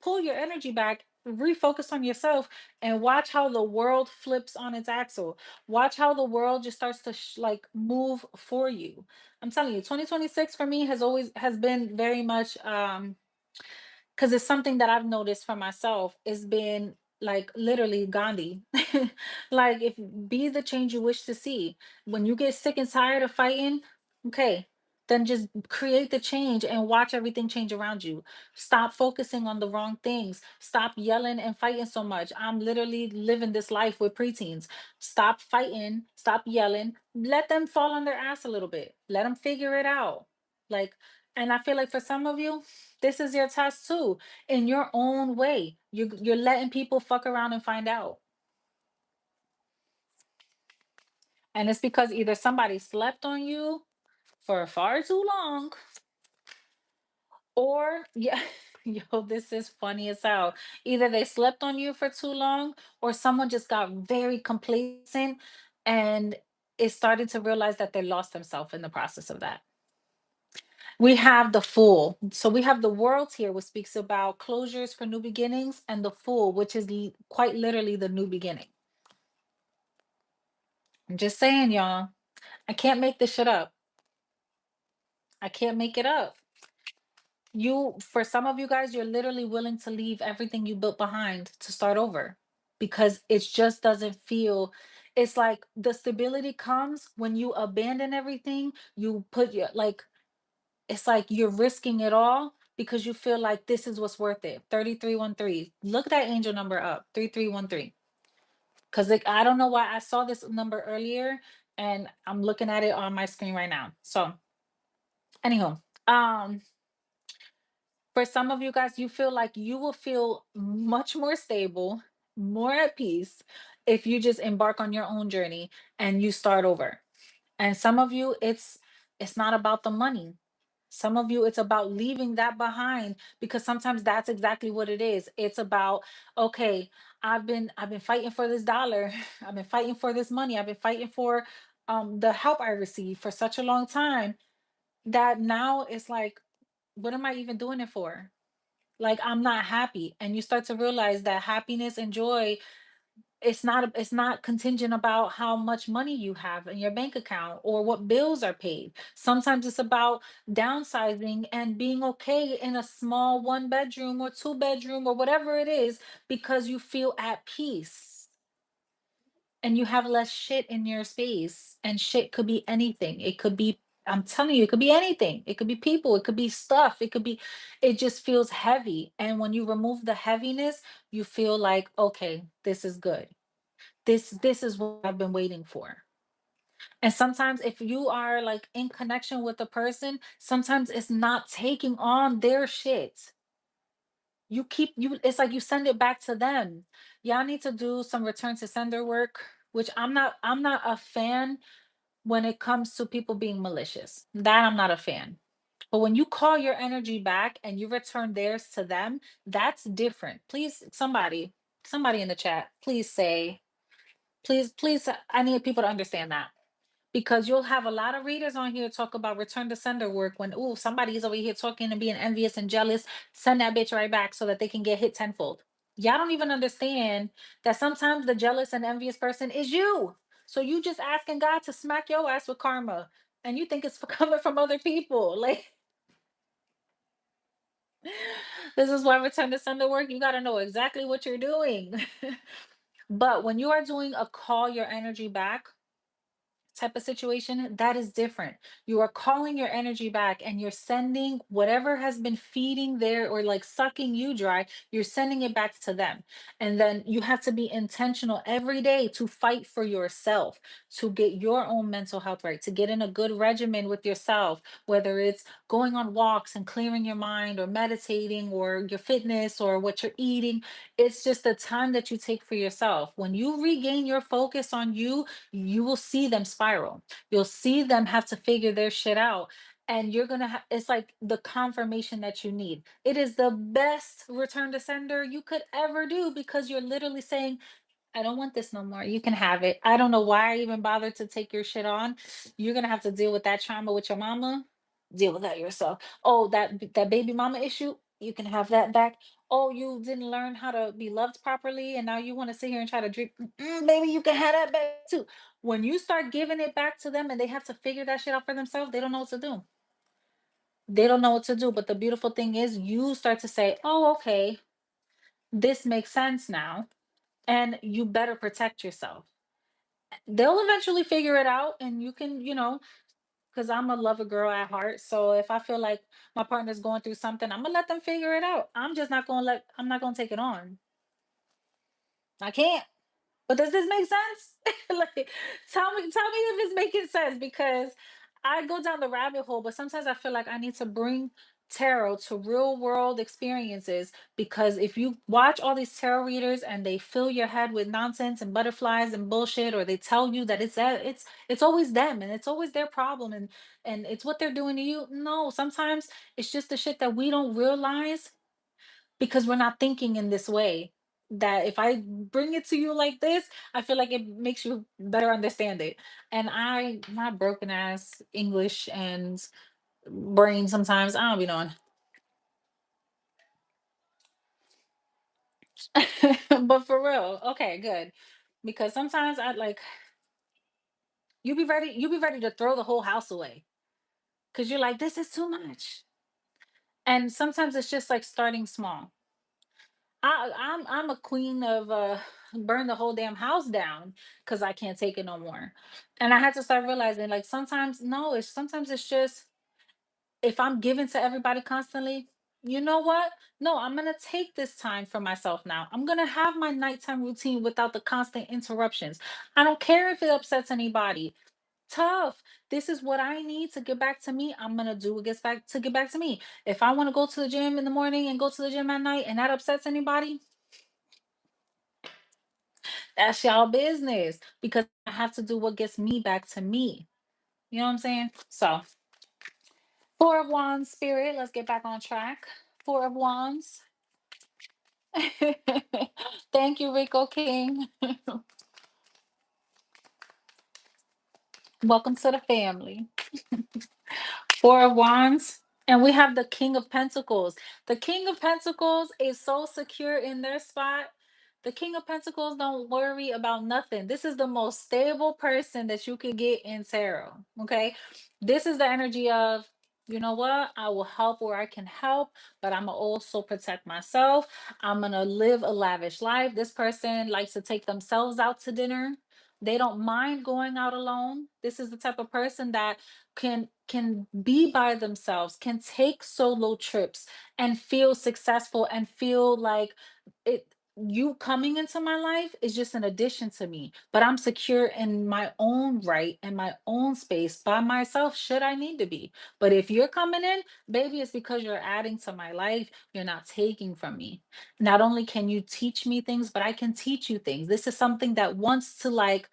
pull your energy back, refocus on yourself, and watch how the world flips on its axle. Watch how the world just starts to like move for you. I'm telling you, 2026 for me has been very much because it's something that I've noticed for myself. It's been like literally Gandhi. Like, if be the change you wish to see. When you get sick and tired of fighting, okay, then just create the change and watch everything change around you. Stop focusing on the wrong things. Stop yelling and fighting so much. I'm literally living this life with preteens. Stop fighting, stop yelling. Let them fall on their ass a little bit. Let them figure it out. Like, and I feel like for some of you, this is your test too, in your own way. You're letting people fuck around and find out. And it's because either somebody slept on you for far too long, or yeah, yo, this is funny as hell. Either they slept on you for too long, or someone just got very complacent and is starting to realize that they lost themselves in the process of that. We have the Fool. So we have the World here, which speaks about closures for new beginnings, and the Fool, which is quite literally the new beginning. I'm just saying, y'all. I can't make this shit up. I can't make it up. For some of you guys, you're literally willing to leave everything you built behind to start over because it just doesn't feel. It's like the stability comes when you abandon everything. You put your like it's like you're risking it all because you feel like this is what's worth it. 3313. Look that angel number up. 3313. Because like I don't know why I saw this number earlier and I'm looking at it on my screen right now. So anyhow, for some of you guys, you feel like you will feel much more stable, more at peace if you just embark on your own journey and you start over. And some of you, it's not about the money. Some of you, it's about leaving that behind because sometimes that's exactly what it is. It's about, okay, I've been fighting for this dollar. I've been fighting for this money. I've been fighting for the help I received for such a long time that now it's like, what am I even doing it for? Like, I'm not happy. And you start to realize that happiness and joy, it's not contingent about how much money you have in your bank account or what bills are paid. Sometimes it's about downsizing and being okay in a small one bedroom or two bedroom or whatever it is because you feel at peace and you have less shit in your space. And shit could be anything. It could be, I'm telling you, it could be anything. It could be people, it could be stuff, it could be, it just feels heavy. And when you remove the heaviness, you feel like, okay, this is good. This is what I've been waiting for. And sometimes if you are like in connection with a person, sometimes it's not taking on their shit. You keep you it's like you send it back to them. Y'all need to do some return to sender work, which I'm not a fan when it comes to people being malicious. That I'm not a fan. But when you call your energy back and you return theirs to them, that's different. Please, somebody in the chat, please say, please, I need people to understand that. Because you'll have a lot of readers on here talk about return to sender work when, oh, somebody's over here talking and being envious and jealous. Send that bitch right back so that they can get hit tenfold. Y'all don't even understand that sometimes the jealous and envious person is you. So you just asking God to smack your ass with karma. And you think it's coming from other people. Like, this is why return to sender work. You got to know exactly what you're doing. But when you are doing a call your energy back type of situation, that is different. You are calling your energy back and you're sending whatever has been feeding there or like sucking you dry, you're sending it back to them. And then you have to be intentional every day to fight for yourself, to get your own mental health right, to get in a good regimen with yourself, whether it's going on walks and clearing your mind or meditating or your fitness or what you're eating. It's just the time that you take for yourself. When you regain your focus on you, you will see them spiral. You'll see them have to figure their shit out. And you're gonna have it's like the confirmation that you need. It is the best return to sender you could ever do because you're literally saying, I don't want this no more. You can have it. I don't know why I even bothered to take your shit on. You're gonna have to deal with that trauma with your mama. Deal with that yourself. Oh, that baby mama issue. You can have that back. Oh, you didn't learn how to be loved properly, and now you want to sit here and try to drink. Baby, you can have that back too. When you start giving it back to them, and they have to figure that shit out for themselves, they don't know what to do. They don't know what to do. But the beautiful thing is, you start to say, "Oh, okay, this makes sense now," and you better protect yourself. They'll eventually figure it out, and you can, because I'm a lover girl at heart. So if I feel like my partner's going through something, I'm gonna let them figure it out. I'm not gonna take it on. I can't. But does this make sense? Like, tell me if it's making sense because I go down the rabbit hole, but sometimes I feel like I need to bring tarot to real world experiences because if you watch all these tarot readers and they fill your head with nonsense and butterflies and bullshit, or they tell you that it's always them and it's always their problem and it's what they're doing to you. No, sometimes it's just the shit that we don't realize because we're not thinking in this way. That if I bring it to you like this, I feel like it makes you better understand it. And my broken ass English and brain sometimes I don't be knowing. But for real, okay, good. Because sometimes I like you be ready to throw the whole house away because you're like, this is too much. And sometimes it's just like starting small. I'm a queen of burn the whole damn house down because I can't take it no more. And I had to start realizing like sometimes no, it's just if I'm giving to everybody constantly, you know what? No, I'm gonna take this time for myself now. I'm gonna have my nighttime routine without the constant interruptions. I don't care if it upsets anybody. Tough. This is what I need to get back to me. I'm gonna do what gets back to get back to me. If I want to go to the gym in the morning and go to the gym at night and that upsets anybody, that's y'all business because I have to do what gets me back to me. You know what I'm saying? So, Four of Wands, Spirit, let's get back on track. Four of Wands. Thank you, Rico King. Welcome to the family. Four of Wands. And we have the King of Pentacles. The King of Pentacles is so secure in their spot. The King of Pentacles don't worry about nothing. This is the most stable person that you could get in tarot. Okay. This is the energy of, you know what? I will help where I can help, but I'm going to also protect myself. I'm going to live a lavish life. This person likes to take themselves out to dinner. They don't mind going out alone. This is the type of person that can be by themselves, can take solo trips and feel successful and feel like it. you coming into my life is just an addition to me, but I'm secure in my own right and my own space by myself should I need to be. But if you're coming in, baby, it's because you're adding to my life. You're not taking from me. Not only can you teach me things, but I can teach you things. This is something that wants to like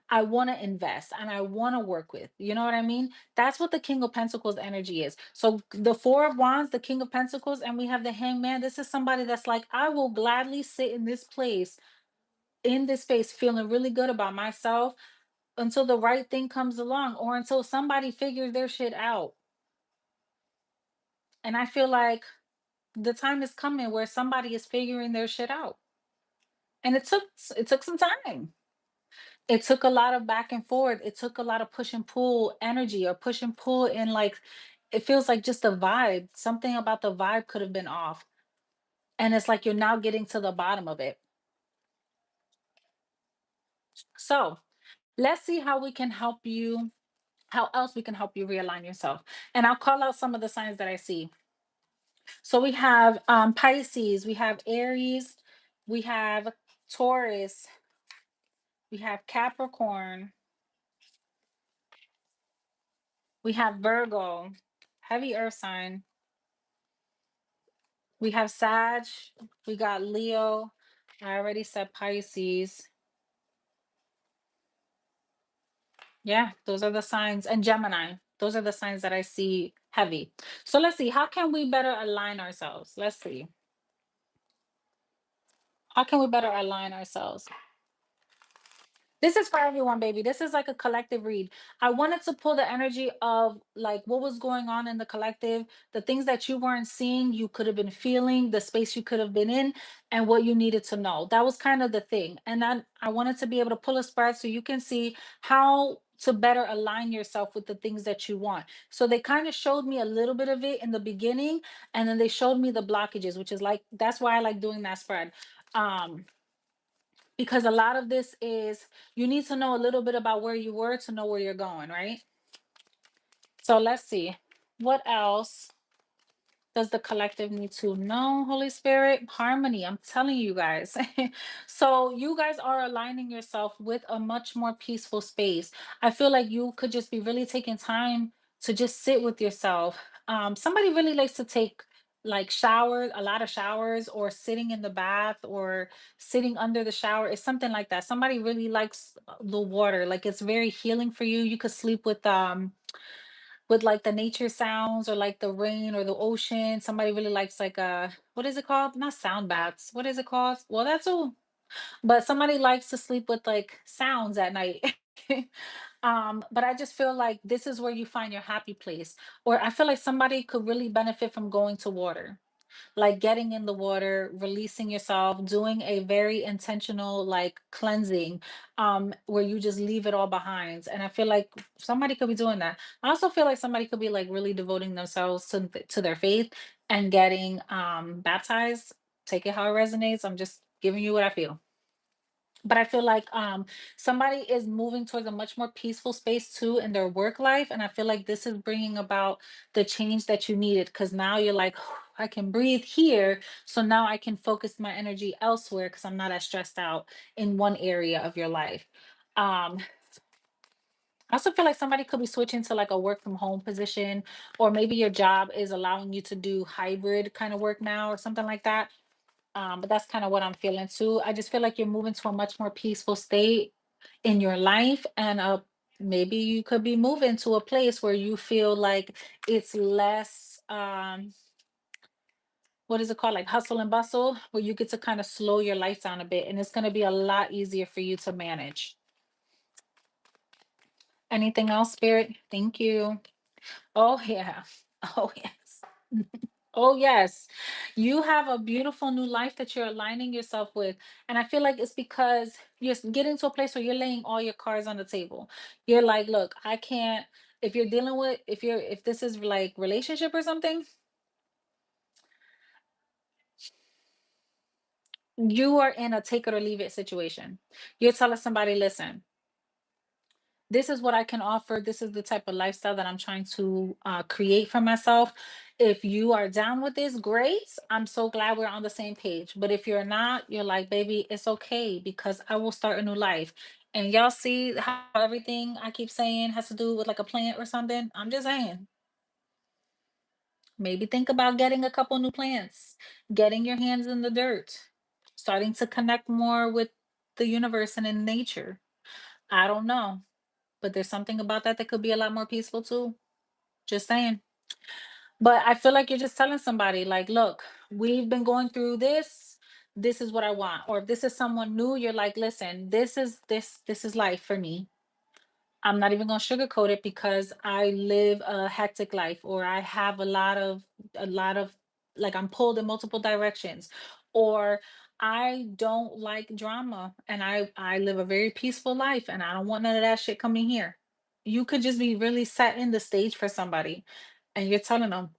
I want to invest and I want to work with. You know what I mean? That's what the King of Pentacles energy is. So the Four of Wands, the King of Pentacles, and we have the Hangman. This is somebody that's like, I will gladly sit in this place, in this space, feeling really good about myself until the right thing comes along or until somebody figures their shit out. And I feel like the time is coming where somebody is figuring their shit out. And it took some time. It took a lot of back and forth. It took a lot of push and pull energy or push and pull and like it feels like just the vibe. Something about the vibe could have been off. And it's like you're now getting to the bottom of it. So let's see how we can help you, how else we can help you realign yourself. And I'll call out some of the signs that I see. So we have Pisces, we have Aries, we have Taurus, we have Capricorn, we have Virgo, heavy earth sign. We have Sag, we got Leo. I already said Pisces. Yeah, those are the signs. And Gemini. Those are the signs that I see heavy. So let's see. How can we better align ourselves? Let's see. How can we better align ourselves? This is for everyone, baby. This is like a collective read. I wanted to pull the energy of like what was going on in the collective, the things that you weren't seeing, you could have been feeling, the space you could have been in, and what you needed to know. That was kind of the thing. And then I wanted to be able to pull a spread so you can see how to better align yourself with the things that you want. So they kind of showed me a little bit of it in the beginning, and then they showed me the blockages, which is like that's why I like doing that spread. Um, because a lot of this is you need to know a little bit about where you were to know where you're going, right? So let's see. What else does the collective need to know, Holy Spirit? Harmony. I'm telling you guys. So you guys are aligning yourself with a much more peaceful space. I feel like you could just be really taking time to just sit with yourself. Somebody really likes to take like showers, a lot of showers, or sitting in the bath or sitting under the shower. It's something like that. Somebody really likes the water. Like it's very healing for you. You could sleep with like the nature sounds or like the rain or the ocean. Somebody really likes like what is it called? Not sound baths. What is it called? Well, that's all. But somebody likes to sleep with like sounds at night. But I just feel like this is where you find your happy place. Or I feel like somebody could really benefit from going to water, like getting in the water, releasing yourself, doing a very intentional like cleansing, where you just leave it all behind. And I feel like somebody could be doing that. I also feel like somebody could be like really devoting themselves to their faith and getting baptized. Take it how it resonates. I'm just giving you what I feel. But I feel like somebody is moving towards a much more peaceful space too in their work life, and I feel like this is bringing about the change that you needed because now you're like, I can breathe here, so now I can focus my energy elsewhere because I'm not as stressed out in one area of your life. um I also feel like somebody could be switching to like a work from home position, or maybe your job is allowing you to do hybrid kind of work now or something like that. But that's kind of what I'm feeling too. I just feel like you're moving to a much more peaceful state in your life, and maybe you could be moving to a place where you feel like it's less what is it called, like hustle and bustle, where you get to kind of slow your life down a bit, and it's going to be a lot easier for you to manage. Anything else, Spirit? Thank you. Oh yeah. Oh yes. Oh, yes. You have a beautiful new life that you're aligning yourself with. And I feel like it's because getting to a place where you're laying all your cards on the table. You're like, look, I can't, if you're dealing with, if this is like relationship or something, you are in a take it or leave it situation. You're telling somebody, listen, This is what I can offer. This is the type of lifestyle that I'm trying to create for myself. If you are down with this, great. I'm so glad we're on the same page. But if you're not, you're like, baby, it's okay because I will start a new life. And y'all see how everything I keep saying has to do with like a plant or something? I'm just saying, maybe think about getting a couple new plants, getting your hands in the dirt, starting to connect more with the universe and in nature. I don't know, but there's something about that that could be a lot more peaceful too. Just saying. But I feel like you're just telling somebody, like, look, we've been going through this. This is what I want. Or if this is someone new, you're like, listen, this is life for me. I'm not even gonna sugarcoat it because I live a hectic life, or I have a lot of like I'm pulled in multiple directions, or I don't like drama and I live a very peaceful life and I don't want none of that shit coming here. You could just be really setting the stage for somebody and you're telling them,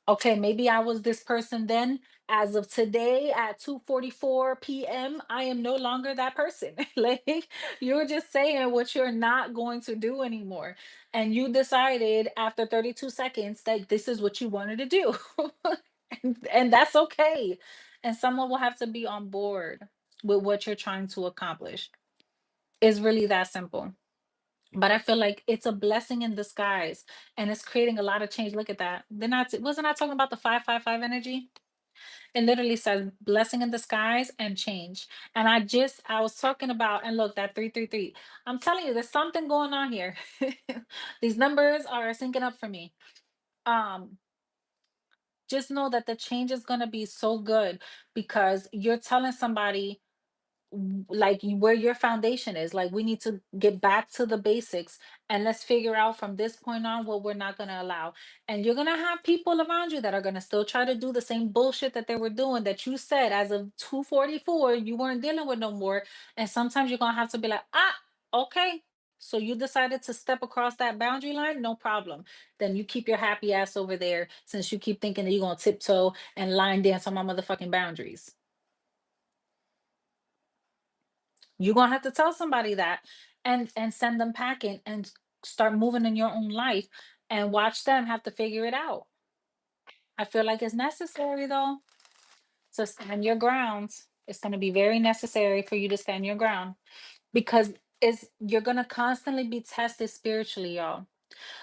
okay, maybe I was this person then. As of today at 2:44 p.m., I am no longer that person. Like you're just saying what you're not going to do anymore. And you decided after 32 seconds that this is what you wanted to do. And that's okay. And someone will have to be on board with what you're trying to accomplish. It's really that simple. But I feel like it's a blessing in disguise and it's creating a lot of change. Look at that. Then I wasn't I talking about the 555 energy? It literally says blessing in disguise and change. And I was talking about, and look, that 333. I'm telling you, there's something going on here. These numbers are syncing up for me. Um, just know that the change is gonna be so good because you're telling somebody like where your foundation is. Like we need to get back to the basics and let's figure out from this point on what we're not going to allow. And you're going to have people around you that are going to still try to do the same bullshit that they were doing that you said as of 2:44 you weren't dealing with no more. And sometimes you're going to have to be like, ah, okay, so you decided to step across that boundary line, no problem. Then you keep your happy ass over there since you keep thinking that you're going to tiptoe and line dance on my motherfucking boundaries. You're gonna have to tell somebody that and send them packing and start moving in your own life and watch them have to figure it out. I feel like it's necessary though to stand your grounds. It's gonna be very necessary for you to stand your ground because it's you're gonna constantly be tested spiritually, y'all.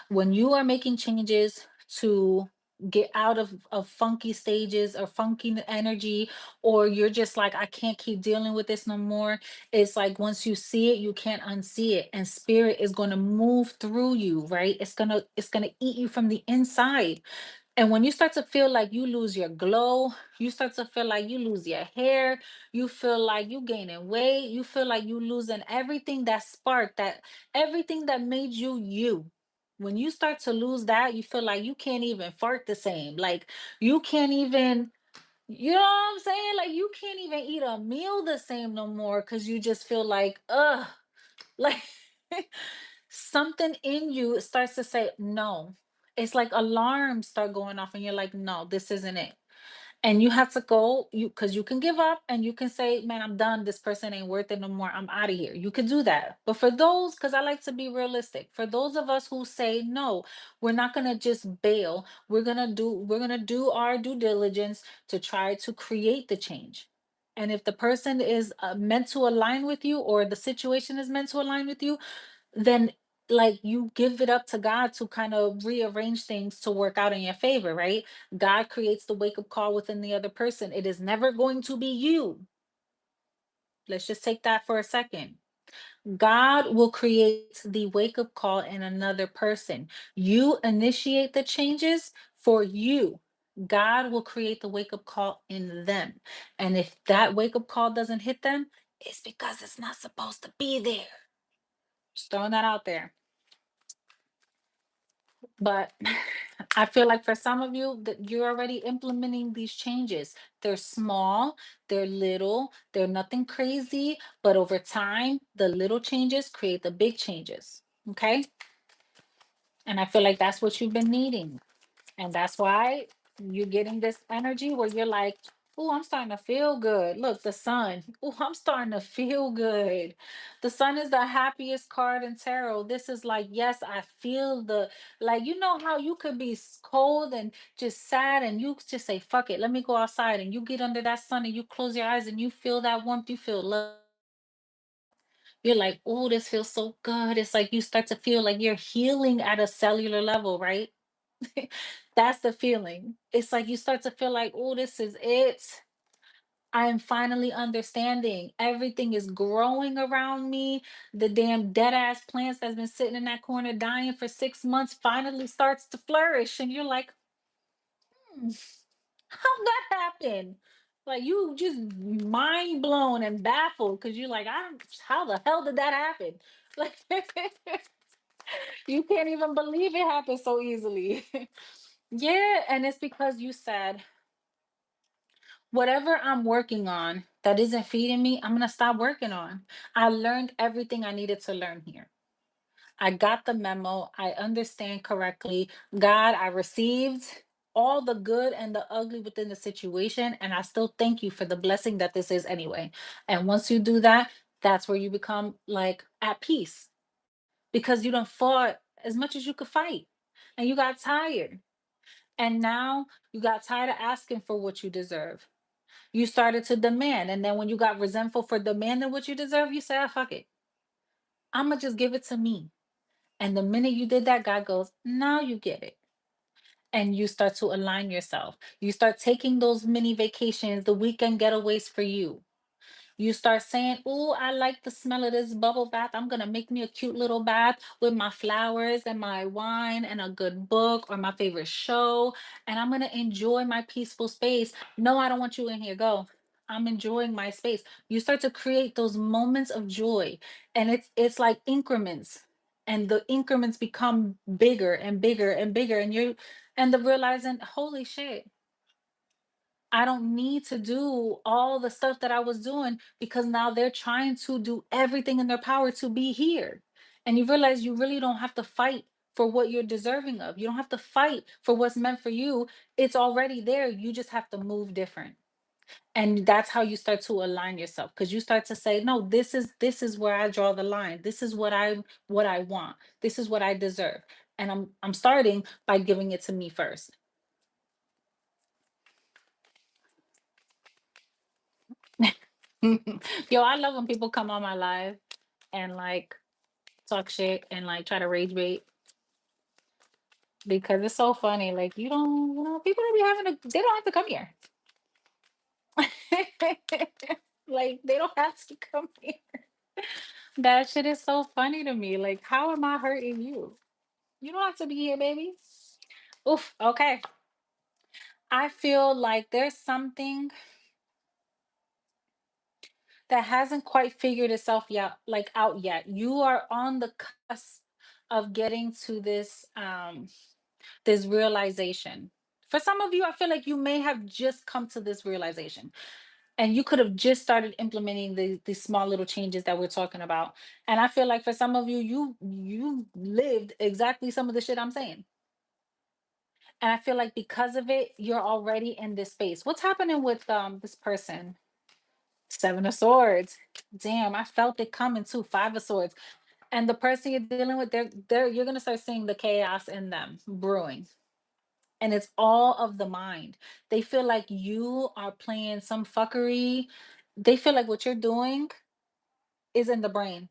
When you are making changes to get out of funky stages or funky energy, or you're just like, I can't keep dealing with this no more. It's like once you see it, you can't unsee it. And spirit is going to move through you, right? It's gonna eat you from the inside. And when you start to feel like you lose your glow, you start to feel like you lose your hair, you feel like you gaining weight, you feel like you losing everything that spark, that everything that made you you. When you start to lose that, you feel like you can't even fart the same. Like you can't even, you know what I'm saying? Like you can't even eat a meal the same no more because you just feel like, ugh, like something in you starts to say no. It's like alarms start going off and you're like, no, this isn't it. And you have to go, you because you can give up and you can say, man, I'm done, this person ain't worth it no more, I'm out of here. You could do that. But for those, because I like to be realistic, for those of us who say no, we're not gonna just bail. We're gonna do our due diligence to try to create the change. And if the person is meant to align with you, or the situation is meant to align with you, then like you give it up to God to kind of rearrange things to work out in your favor, right? God creates the wake up call within the other person. It is never going to be you. Let's just take that for a second. God will create the wake up call in another person. You initiate the changes for you. God will create the wake up call in them. And if that wake up call doesn't hit them, it's because it's not supposed to be there. Just throwing that out there. But I feel like for some of you that you're already implementing these changes. They're small, they're little, they're nothing crazy, but over time, the little changes create the big changes. Okay. And I feel like that's what you've been needing. And that's why you're getting this energy where you're like, Oh, I'm starting to feel good. Look, the sun. Oh, I'm starting to feel good. The sun is the happiest card in tarot. This is like, yes, I feel the, like, you know how you could be cold and just sad and you just say, fuck it, let me go outside. And you get under that sun and you close your eyes and you feel that warmth, you feel love. You're like, oh, this feels so good. It's like you start to feel like you're healing at a cellular level, right? That's the feeling. It's like you start to feel like, oh, this is it. I am finally understanding. Everything is growing around me. The damn dead ass plants that's been sitting in that corner dying for 6 months finally starts to flourish. And you're like, "Hmm, how'd that happen?" Like you just mind blown and baffled because you're like, how the hell did that happen? Like you can't even believe it happened so easily. Yeah, and it's because you said, whatever I'm working on that isn't feeding me, I'm going to stop working on. I learned everything I needed to learn here. I got the memo. I understand correctly. God, I received all the good and the ugly within the situation. And I still thank you for the blessing that this is anyway. And once you do that, that's where you become like at peace because you don't fought as much as you could fight and you got tired. And now you got tired of asking for what you deserve. You started to demand. And then when you got resentful for demanding what you deserve, you said, ah, fuck it. I'm going to just give it to me. And the minute you did that, God goes, now you get it. And you start to align yourself. You start taking those mini vacations, the weekend getaways for you. You start saying, "Oh, I like the smell of this bubble bath. I'm gonna make me a cute little bath with my flowers and my wine and a good book or my favorite show, and I'm gonna enjoy my peaceful space. No, I don't want you in here. Go. I'm enjoying my space." You start to create those moments of joy, and it's like increments, and the increments become bigger and bigger and bigger, and you and the realizing, holy shit, I don't need to do all the stuff that I was doing because now they're trying to do everything in their power to be here. And you realize you really don't have to fight for what you're deserving of. You don't have to fight for what's meant for you. It's already there. You just have to move different. And that's how you start to align yourself because you start to say, no, this is where I draw the line. This is what I want. This is what I deserve. And I'm starting by giving it to me first. Yo, I love when people come on my live and like talk shit and like try to rage bait because it's so funny. Like people don't be having they don't have to come here. Like they don't have to come here. That shit is so funny to me. Like, how am I hurting you? You don't have to be here, baby. Oof. Okay. I feel like there's something that hasn't quite figured itself yet, like out yet. You are on the cusp of getting to this realization. For some of you, I feel like you may have just come to this realization and you could have just started implementing these small little changes that we're talking about. And I feel like for some of you, you lived exactly some of the shit I'm saying. And I feel like because of it, you're already in this space. What's happening with this person? Seven of Swords. Damn, I felt it coming too. Five of Swords. And the person you're dealing with, they're you're gonna start seeing the chaos in them brewing. And it's all of the mind. They feel like you are playing some fuckery. They feel like what you're doing is in the brain.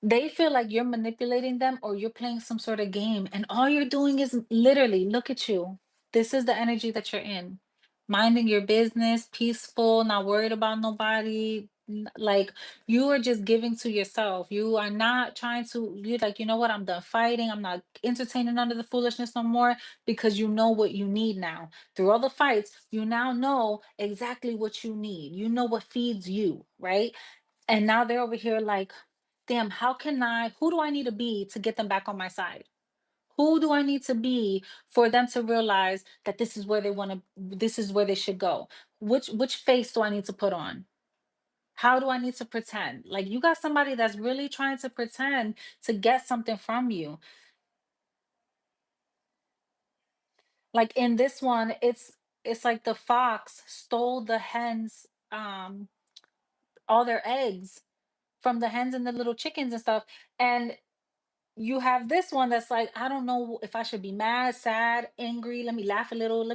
They feel like you're manipulating them or you're playing some sort of game. And all you're doing is literally look at you. This is the energy that you're in. Minding your business, peaceful, not worried about nobody. Like you are just giving to yourself. You are not trying to, you're like, you know what? I'm done fighting. I'm not entertaining under the foolishness no more because you know what you need now. Through all the fights, you now know exactly what you need. You know what feeds you, right? And now they're over here like, damn, who do I need to be to get them back on my side? Who do I need to be for them to realize that this is where they should go? Which face do I need to put on? How do I need to pretend? Like you got somebody that's really trying to pretend to get something from you. Like in this one, it's like the fox stole the hens, all their eggs from the hens and the little chickens and stuff. And you have this one that's like, I don't know if I should be mad, sad, angry. Let me laugh a little.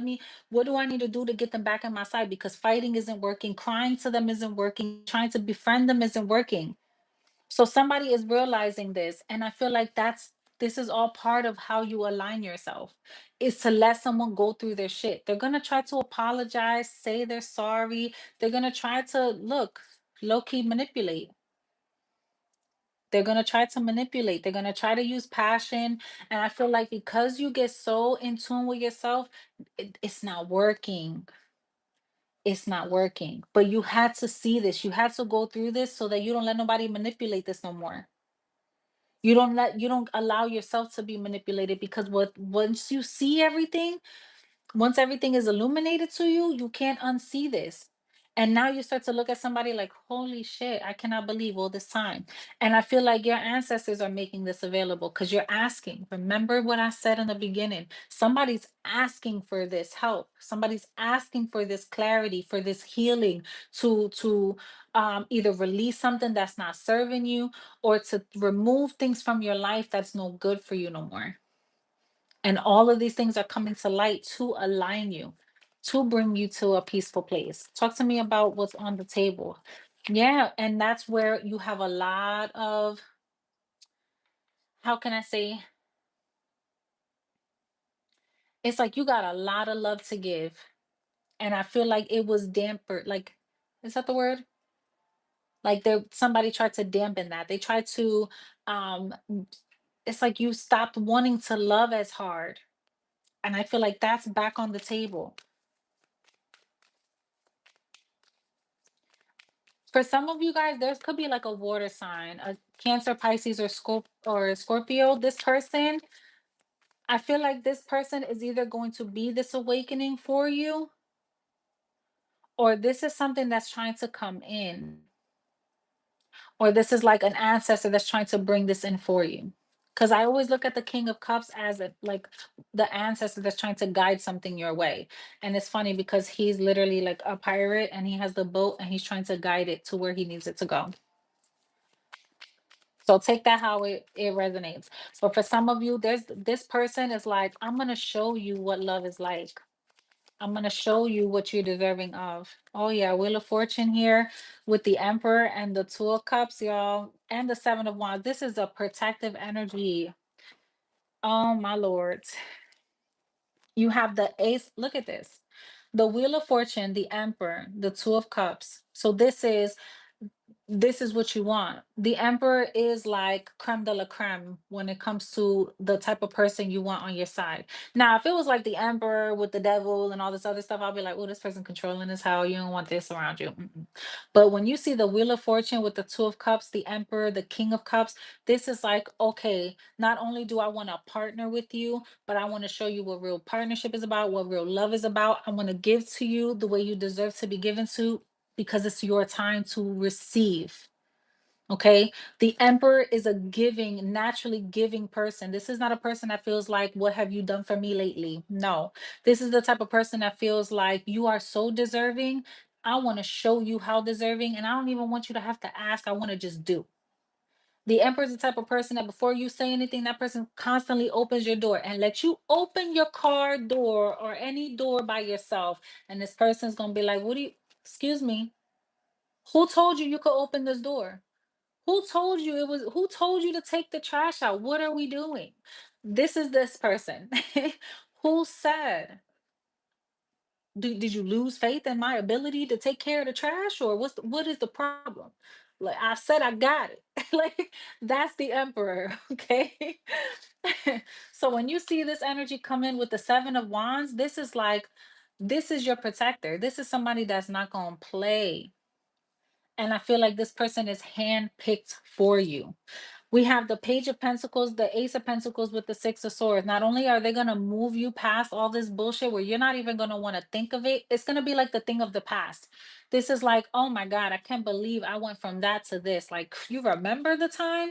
What do I need to do to get them back on my side? Because fighting isn't working, crying to them isn't working, trying to befriend them isn't working. So somebody is realizing this. And I feel like this is all part of how you align yourself, is to let someone go through their shit. They're going to try to apologize, say they're sorry. They're going to try to look, low key manipulate. They're going to try to manipulate. They're going to try to use passion. And I feel like because you get so in tune with yourself, it's not working. It's not working. But you had to see this. You had to go through this so that you don't let nobody manipulate this no more. You don't allow yourself to be manipulated, because once you see everything, once everything is illuminated to you, you can't unsee this. And now you start to look at somebody like, holy shit, I cannot believe all this time. And I feel like your ancestors are making this available because you're asking. Remember what I said in the beginning? Somebody's asking for this help. Somebody's asking for this clarity, for this healing, to either release something that's not serving you, or to remove things from your life that's no good for you no more. And all of these things are coming to light to align you, to bring you to a peaceful place. Talk to me about what's on the table. Yeah, and that's where you have a lot of, how can I say, it's like you got a lot of love to give. And I feel like it was dampered. Like, is that the word? Like there somebody tried to dampen that. They tried to it's like you stopped wanting to love as hard. And I feel like that's back on the table. For some of you guys, there could be like a water sign, a Cancer, Pisces, or Scorpio. This person, I feel like this person is either going to be this awakening for you, or this is something that's trying to come in, or this is like an ancestor that's trying to bring this in for you. Because I always look at the King of Cups as like the ancestor that's trying to guide something your way. And it's funny because he's literally like a pirate and he has the boat and he's trying to guide it to where he needs it to go. So take that how it resonates. But for some of you, there's this person is like, I'm gonna show you what love is like. I'm gonna show you what you're deserving of. Oh yeah, Wheel of Fortune here with the Emperor and the Two of Cups, y'all, and the Seven of Wands. This is a protective energy. Oh my lord. You have the Ace. Look at this. The Wheel of Fortune, the Emperor, the Two of Cups. So this is what you want. The Emperor is like creme de la creme when it comes to the type of person you want on your side. Now, if it was like the Emperor with the devil and all this other stuff, I'll be like, oh, this person controlling this how you don't want this around you. Mm-mm. But when you see the Wheel of Fortune with the Two of Cups, the Emperor, the King of Cups, this is like, okay, not only do I want to partner with you, but I want to show you what real partnership is about, what real love is about. I want to give to you the way you deserve to be given to, because it's your time to receive. Okay. The Emperor is a giving, naturally giving person. This is not a person that feels like, what have you done for me lately? No. This is the type of person that feels like you are so deserving. I want to show you how deserving, and I don't even want you to have to ask. I want to just do. The Emperor is the type of person that before you say anything, that person constantly opens your door and let you open your car door or any door by yourself. And this person's going to be like, what do you, excuse me, who told you you could open this door? Who told you to take the trash out? What are we doing? This is this person. Who said, did you lose faith in my ability to take care of the trash, or what is the problem? Like I said, I got it. Like that's the Emperor, okay? So when you see this energy come in with the Seven of Wands, this is like, this is your protector. This is somebody that's not going to play. And I feel like this person is handpicked for you. We have the Page of Pentacles, the Ace of Pentacles with the Six of Swords. Not only are they going to move you past all this bullshit where you're not even going to want to think of it, it's going to be like the thing of the past. This is like, oh my God, I can't believe I went from that to this. Like, you remember the time?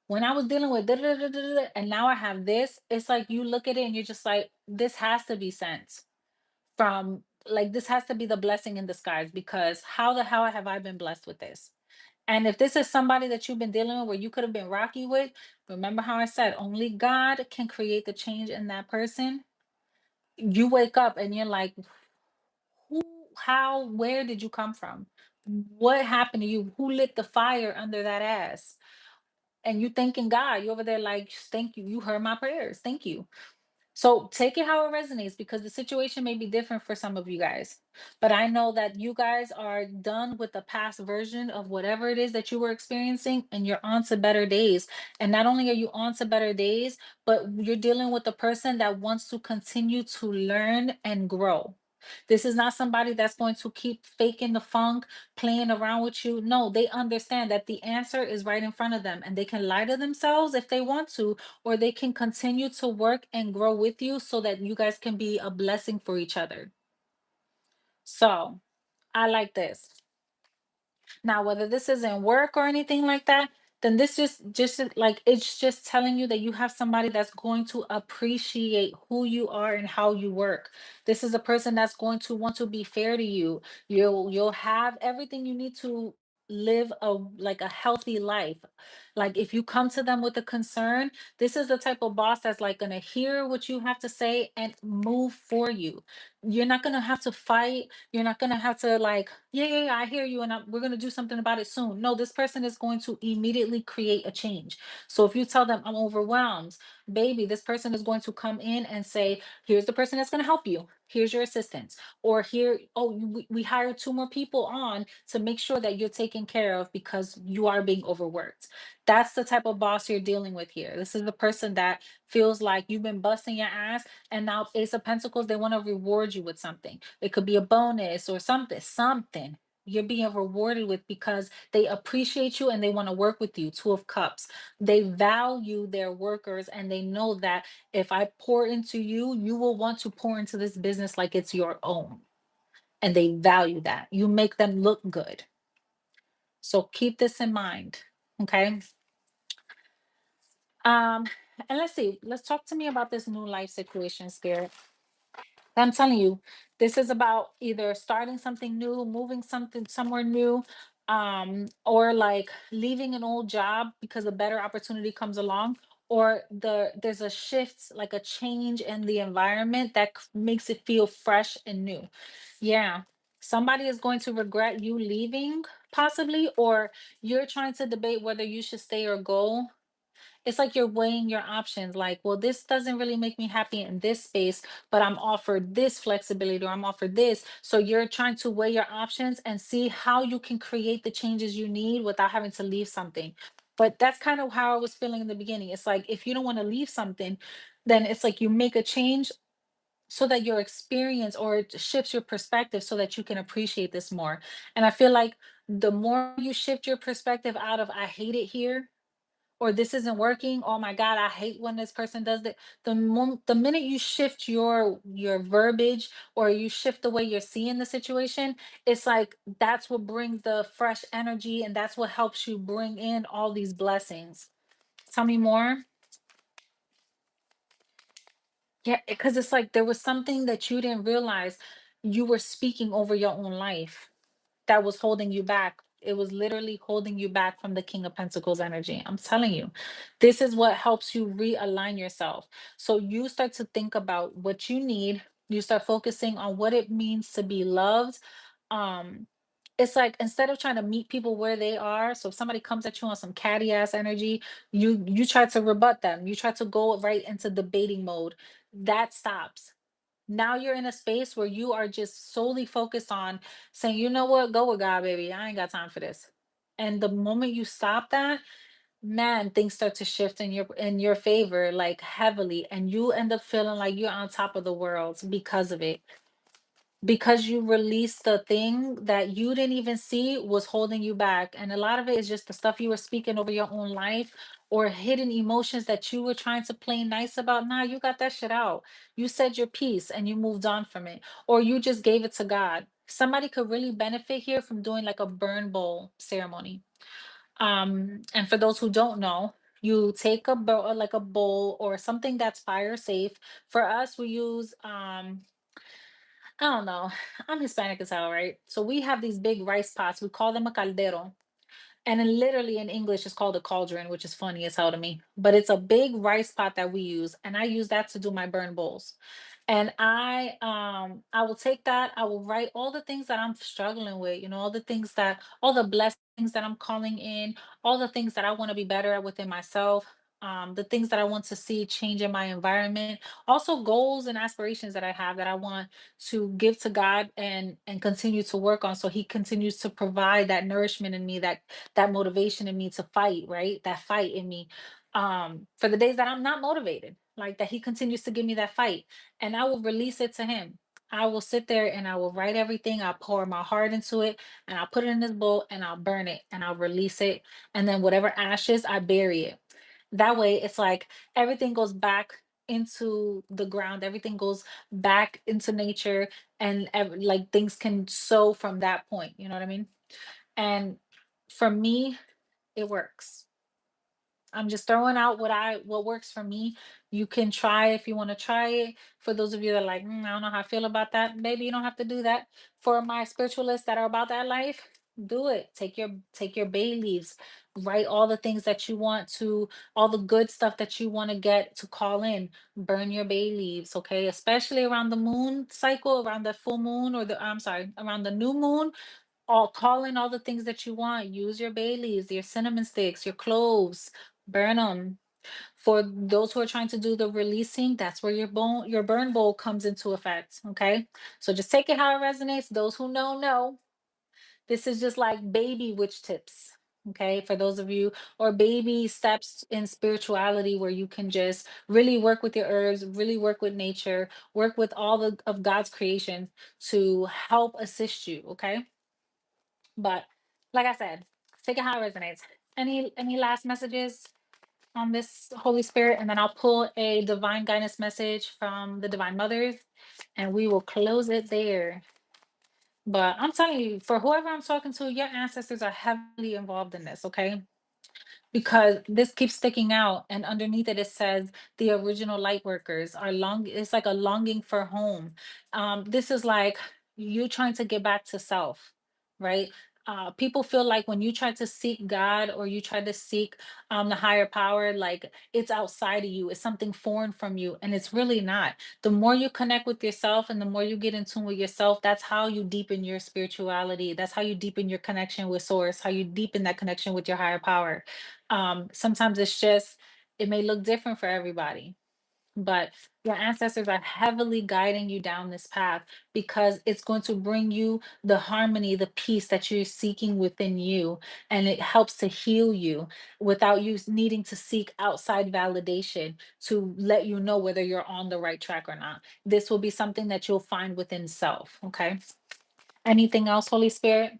When I was dealing with da da da da da, da, and now I have this, it's like you look at it and you're just like, this has to be sent from, like, this has to be the blessing in disguise, because how the hell have I been blessed with this? And if this is somebody that you've been dealing with where you could have been rocky with, remember how I said only God can create the change in that person. You wake up and you're like, who, how, where did you come from? What happened to you? Who lit the fire under that ass? And you thanking God. You over there like, thank you. You heard my prayers. Thank you. So take it how it resonates, because the situation may be different for some of you guys. But I know that you guys are done with the past version of whatever it is that you were experiencing, and you're on to better days. And not only are you on to better days, but you're dealing with a person that wants to continue to learn and grow. This is not somebody that's going to keep faking the funk, playing around with you. No, they understand that the answer is right in front of them, and they can lie to themselves if they want to, or they can continue to work and grow with you so that you guys can be a blessing for each other. So I like this. Now, whether this is in work or anything like that, then this just like it's just telling you that you have somebody that's going to appreciate who you are and how you work. This is a person that's going to want to be fair to you. You'll have everything you need to live a like a healthy life. Like if you come to them with a concern, this is the type of boss that's like going to hear what you have to say and move for you. You're not going to have to fight. You're not gonna have to like, yeah, yeah, yeah, I hear you, and we're gonna do something about it soon. No, this person is going to immediately create a change. So if you tell them I'm overwhelmed, baby, this person is going to come in and say, here's the person that's gonna help you. Here's your assistance. Or here, oh, we hired two more people on to make sure that you're taken care of because you are being overworked. That's the type of boss you're dealing with here. This is the person that feels like you've been busting your ass, and now Ace of Pentacles, they want to reward you with something. It could be a bonus or something you're being rewarded with because they appreciate you and they want to work with you. Two of Cups. They value their workers, and they know that if I pour into you, you will want to pour into this business like it's your own. And they value that. You make them look good. So keep this in mind. Okay. Um, and let's see. Let's talk to me about this new life situation, Spirit. I'm telling you, this is about either starting something new, moving something somewhere new, or like leaving an old job because a better opportunity comes along, or there's a shift, like a change in the environment that makes it feel fresh and new. Yeah. Somebody is going to regret you leaving, possibly, or you're trying to debate whether you should stay or go. It's like you're weighing your options, like, well, this doesn't really make me happy in this space, but I'm offered this flexibility, or I'm offered this. So you're trying to weigh your options and see how you can create the changes you need without having to leave something. But that's kind of how I was feeling in the beginning. It's like if you don't want to leave something, then it's like you make a change so that your experience, or it shifts your perspective so that you can appreciate this more. And I feel like the more you shift your perspective out of I hate it here, or this isn't working, oh my god, I hate when this person does that, the minute you shift your verbiage, or you shift the way you're seeing the situation, it's like that's what brings the fresh energy, and that's what helps you bring in all these blessings. Tell me more. Yeah, because it's like there was something that you didn't realize you were speaking over your own life that was holding you back. It was literally holding you back from the King of Pentacles energy. I'm telling you, this is what helps you realign yourself. So you start to think about what you need. You start focusing on what it means to be loved. Um, it's like instead of trying to meet people where they are, so if somebody comes at you on some catty ass energy, you try to rebut them. You try to go right into debating mode. That stops. Now you're in a space where you are just solely focused on saying, you know what, go with God, baby. I ain't got time for this. And the moment you stop that, man, things start to shift in your favor, like heavily. And you end up feeling like you're on top of the world because of it. Because you released the thing that you didn't even see was holding you back. And a lot of it is just the stuff you were speaking over your own life, or hidden emotions that you were trying to play nice about. Nah, you got that shit out. You said your piece and you moved on from it, or you just gave it to God. Somebody could really benefit here from doing like a burn bowl ceremony. And for those who don't know, You take a bowl, like a bowl or something that's fire safe. For us, we use I don't know. I'm Hispanic as hell, right? So we have these big rice pots. We call them a caldero. And then literally in English, it's called a cauldron, which is funny as hell to me. But it's a big rice pot that we use, and I use that to do my burn bowls. And I will take that, I will write all the things that I'm struggling with, all the things that all the blessings that I'm calling in, all the things that I want to be better at within myself, the things that I want to see change in my environment, also goals and aspirations that I have that I want to give to God and continue to work on so he continues to provide that nourishment in me, that motivation in me to fight, right? That fight in me. For the days that I'm not motivated, like that he continues to give me that fight and I will release it to him. I will sit there and I will write everything. I'll pour my heart into it and I'll put it in this bowl and I'll burn it and I'll release it. And then whatever ashes, I bury it. That way, it's like everything goes back into the ground, everything goes back into nature, and like things can sow from that point. You know what I mean? And for me, it works. I'm just throwing out what works for me. You can try if you want to try it. For those of you that are like, I don't know how I feel about that. Maybe you don't have to do that. For my spiritualists that are about that life, do it. Take your bay leaves. Write all the things that you want to, all the good stuff that you want to get to call in. Burn your bay leaves, okay? Especially around the moon cycle, around the full moon, or the I'm sorry, around the new moon, all call in all the things that you want. Use your bay leaves, your cinnamon sticks, your cloves, burn them. For those who are trying to do the releasing, that's where your burn bowl comes into effect. Okay. So just take it how it resonates. Those who know. This is just like baby witch tips. Okay, for those of you, or baby steps in spirituality where you can just really work with your herbs, really work with nature, work with all of God's creation to help assist you. Okay, but like I said, take it how it resonates. Any last messages on this Holy Spirit? And then I'll pull a divine guidance message from the Divine Mothers and we will close it there. But I'm telling you, for whoever I'm talking to, your ancestors are heavily involved in this, okay? Because this keeps sticking out and underneath it says the original light workers are long, it's like a longing for home. This is like you trying to get back to self, right? People feel like when you try to seek God or you try to seek the higher power, like it's outside of you, it's something foreign from you, and it's really not. The more you connect with yourself and the more you get in tune with yourself, that's how you deepen your spirituality, that's how you deepen your connection with source, how you deepen that connection with your higher power. Sometimes it's just, it may look different for everybody, but your ancestors are heavily guiding you down this path because it's going to bring you the harmony, the peace that you're seeking within you. And it helps to heal you without you needing to seek outside validation to let you know whether you're on the right track or not. This will be something that you'll find within self. Okay. Anything else, Holy Spirit?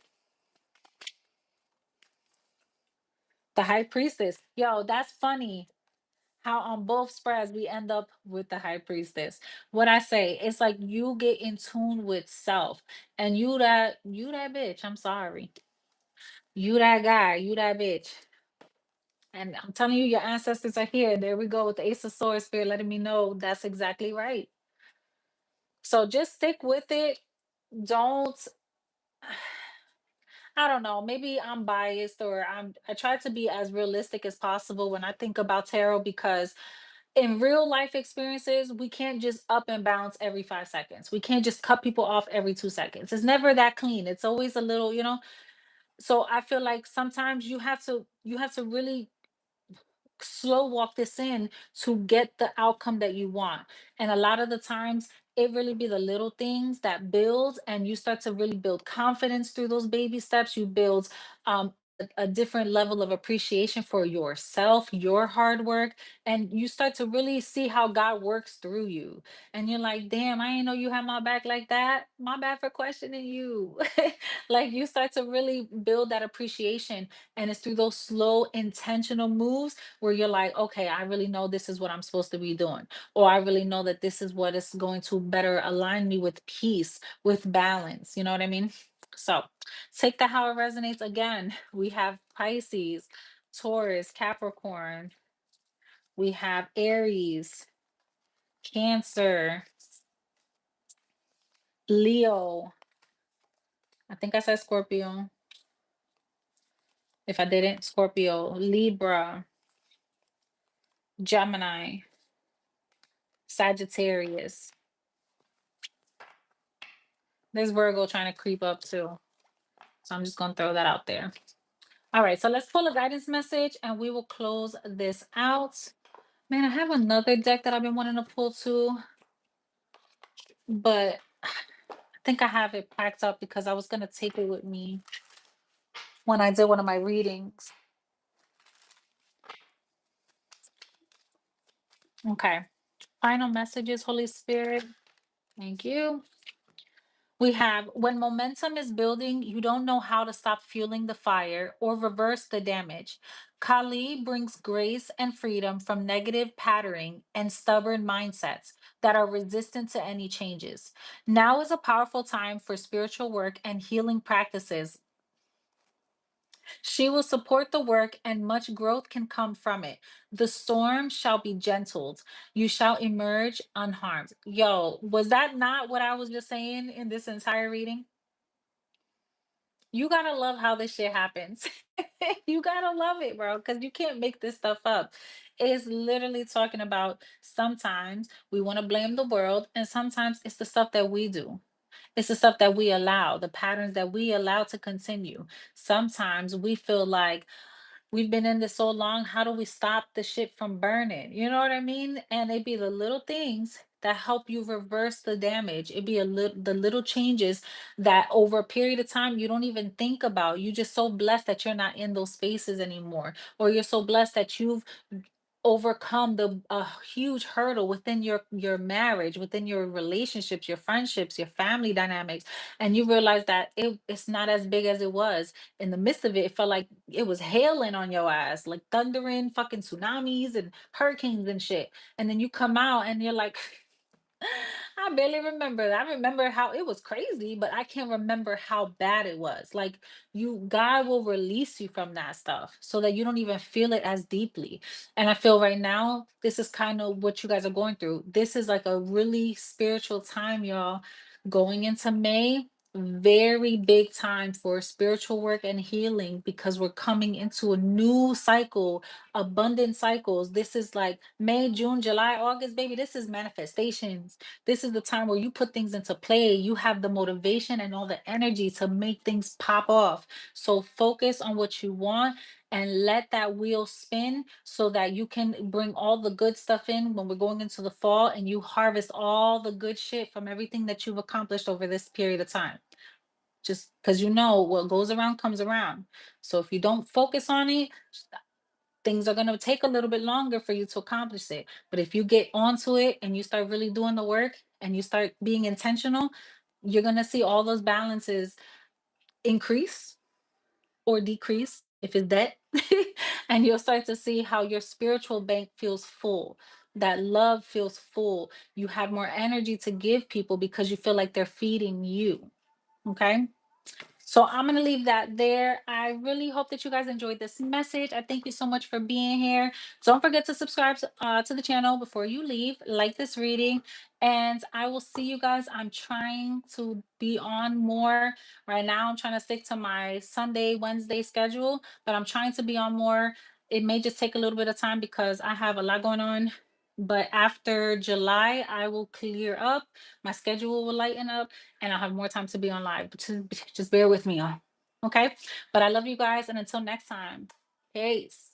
The high priestess. Yo, that's funny how on both spreads we end up with the high priestess. What I say, it's like you get in tune with self, and you that bitch. I'm sorry, you that guy, you that bitch. And I'm telling you, your ancestors are here. There we go with the Ace of Swords spirit, letting me know that's exactly right. So just stick with it. Don't. I don't know. Maybe I'm biased, or I try to be as realistic as possible when I think about tarot because in real life experiences, we can't just up and bounce every 5 seconds. We can't just cut people off every 2 seconds. It's never that clean. It's always a little. So I feel like sometimes you have to really slow walk this in to get the outcome that you want. And a lot of the times it really be the little things that build, and you start to really build confidence through those baby steps. You build a different level of appreciation for yourself, your hard work, and you start to really see how God works through you. And you're like, damn, I didn't know you had my back like that. My bad for questioning you. Like you start to really build that appreciation. And it's through those slow, intentional moves where you're like, okay, I really know this is what I'm supposed to be doing. Or I really know that this is what is going to better align me with peace, with balance. You know what I mean? So take that how it resonates again. We have Pisces, Taurus, Capricorn. We have Aries, Cancer, Leo. I think I said Scorpio. If I didn't, Scorpio, Libra, Gemini, Sagittarius. There's Virgo trying to creep up too. So I'm just going to throw that out there. All right, so let's pull a guidance message and we will close this out. Man, I have another deck that I've been wanting to pull too, but I think I have it packed up because I was going to take it with me when I did one of my readings. Okay. Final messages, Holy Spirit. Thank you. We have when momentum is building, you don't know how to stop fueling the fire or reverse the damage. Kali brings grace and freedom from negative patterning and stubborn mindsets that are resistant to any changes. Now is a powerful time for spiritual work and healing practices. She will support the work, and much growth can come from it. The storm shall be gentled. You shall emerge unharmed. Yo, was that not what I was just saying in this entire reading? You gotta love how this shit happens. You gotta love it, bro, because you can't make this stuff up. It's literally talking about sometimes we want to blame the world, and sometimes it's the stuff that we do. It's the stuff that we allow, the patterns that we allow to continue. Sometimes we feel like we've been in this so long, how do we stop the shit from burning? You know what I mean? And it be the little things that help you reverse the damage. It be the little changes that over a period of time you don't even think about. You just so blessed that you're not in those spaces anymore, or you're so blessed that you've overcome the a huge hurdle within your marriage, within your relationships, your friendships, your family dynamics, and you realize that it's not as big as it was. In the midst of it, it felt like it was hailing on your ass, like thundering fucking tsunamis and hurricanes and shit. And then you come out and you're like, I barely remember that. I remember how it was crazy, but I can't remember how bad it was. Like God will release you from that stuff so that you don't even feel it as deeply. And I feel right now, this is kind of what you guys are going through. This is like a really spiritual time, y'all. Going into May, very big time for spiritual work and healing because we're coming into a new cycle, abundant cycles. This is like May, June, July, August, baby. This is manifestations. This is the time where you put things into play. You have the motivation and all the energy to make things pop off. So focus on what you want and let that wheel spin so that you can bring all the good stuff in when we're going into the fall and you harvest all the good shit from everything that you've accomplished over this period of time. Just because you know what goes around comes around. So if you don't focus on it, things are going to take a little bit longer for you to accomplish it. But if you get onto it and you start really doing the work and you start being intentional, you're going to see all those balances increase or decrease if it's debt. And you'll start to see how your spiritual bank feels full. That love feels full. You have more energy to give people because you feel like they're feeding you. Okay. So I'm going to leave that there. I really hope that you guys enjoyed this message. I thank you so much for being here. Don't forget to subscribe to the channel before you leave. Like this reading. And I will see you guys. I'm trying to be on more. Right now, I'm trying to stick to my Sunday, Wednesday schedule, but I'm trying to be on more. It may just take a little bit of time because I have a lot going on. But after July, I will clear up. My schedule will lighten up and I'll have more time to be on live. But just bear with me, y'all. Okay. But I love you guys. And until next time, peace.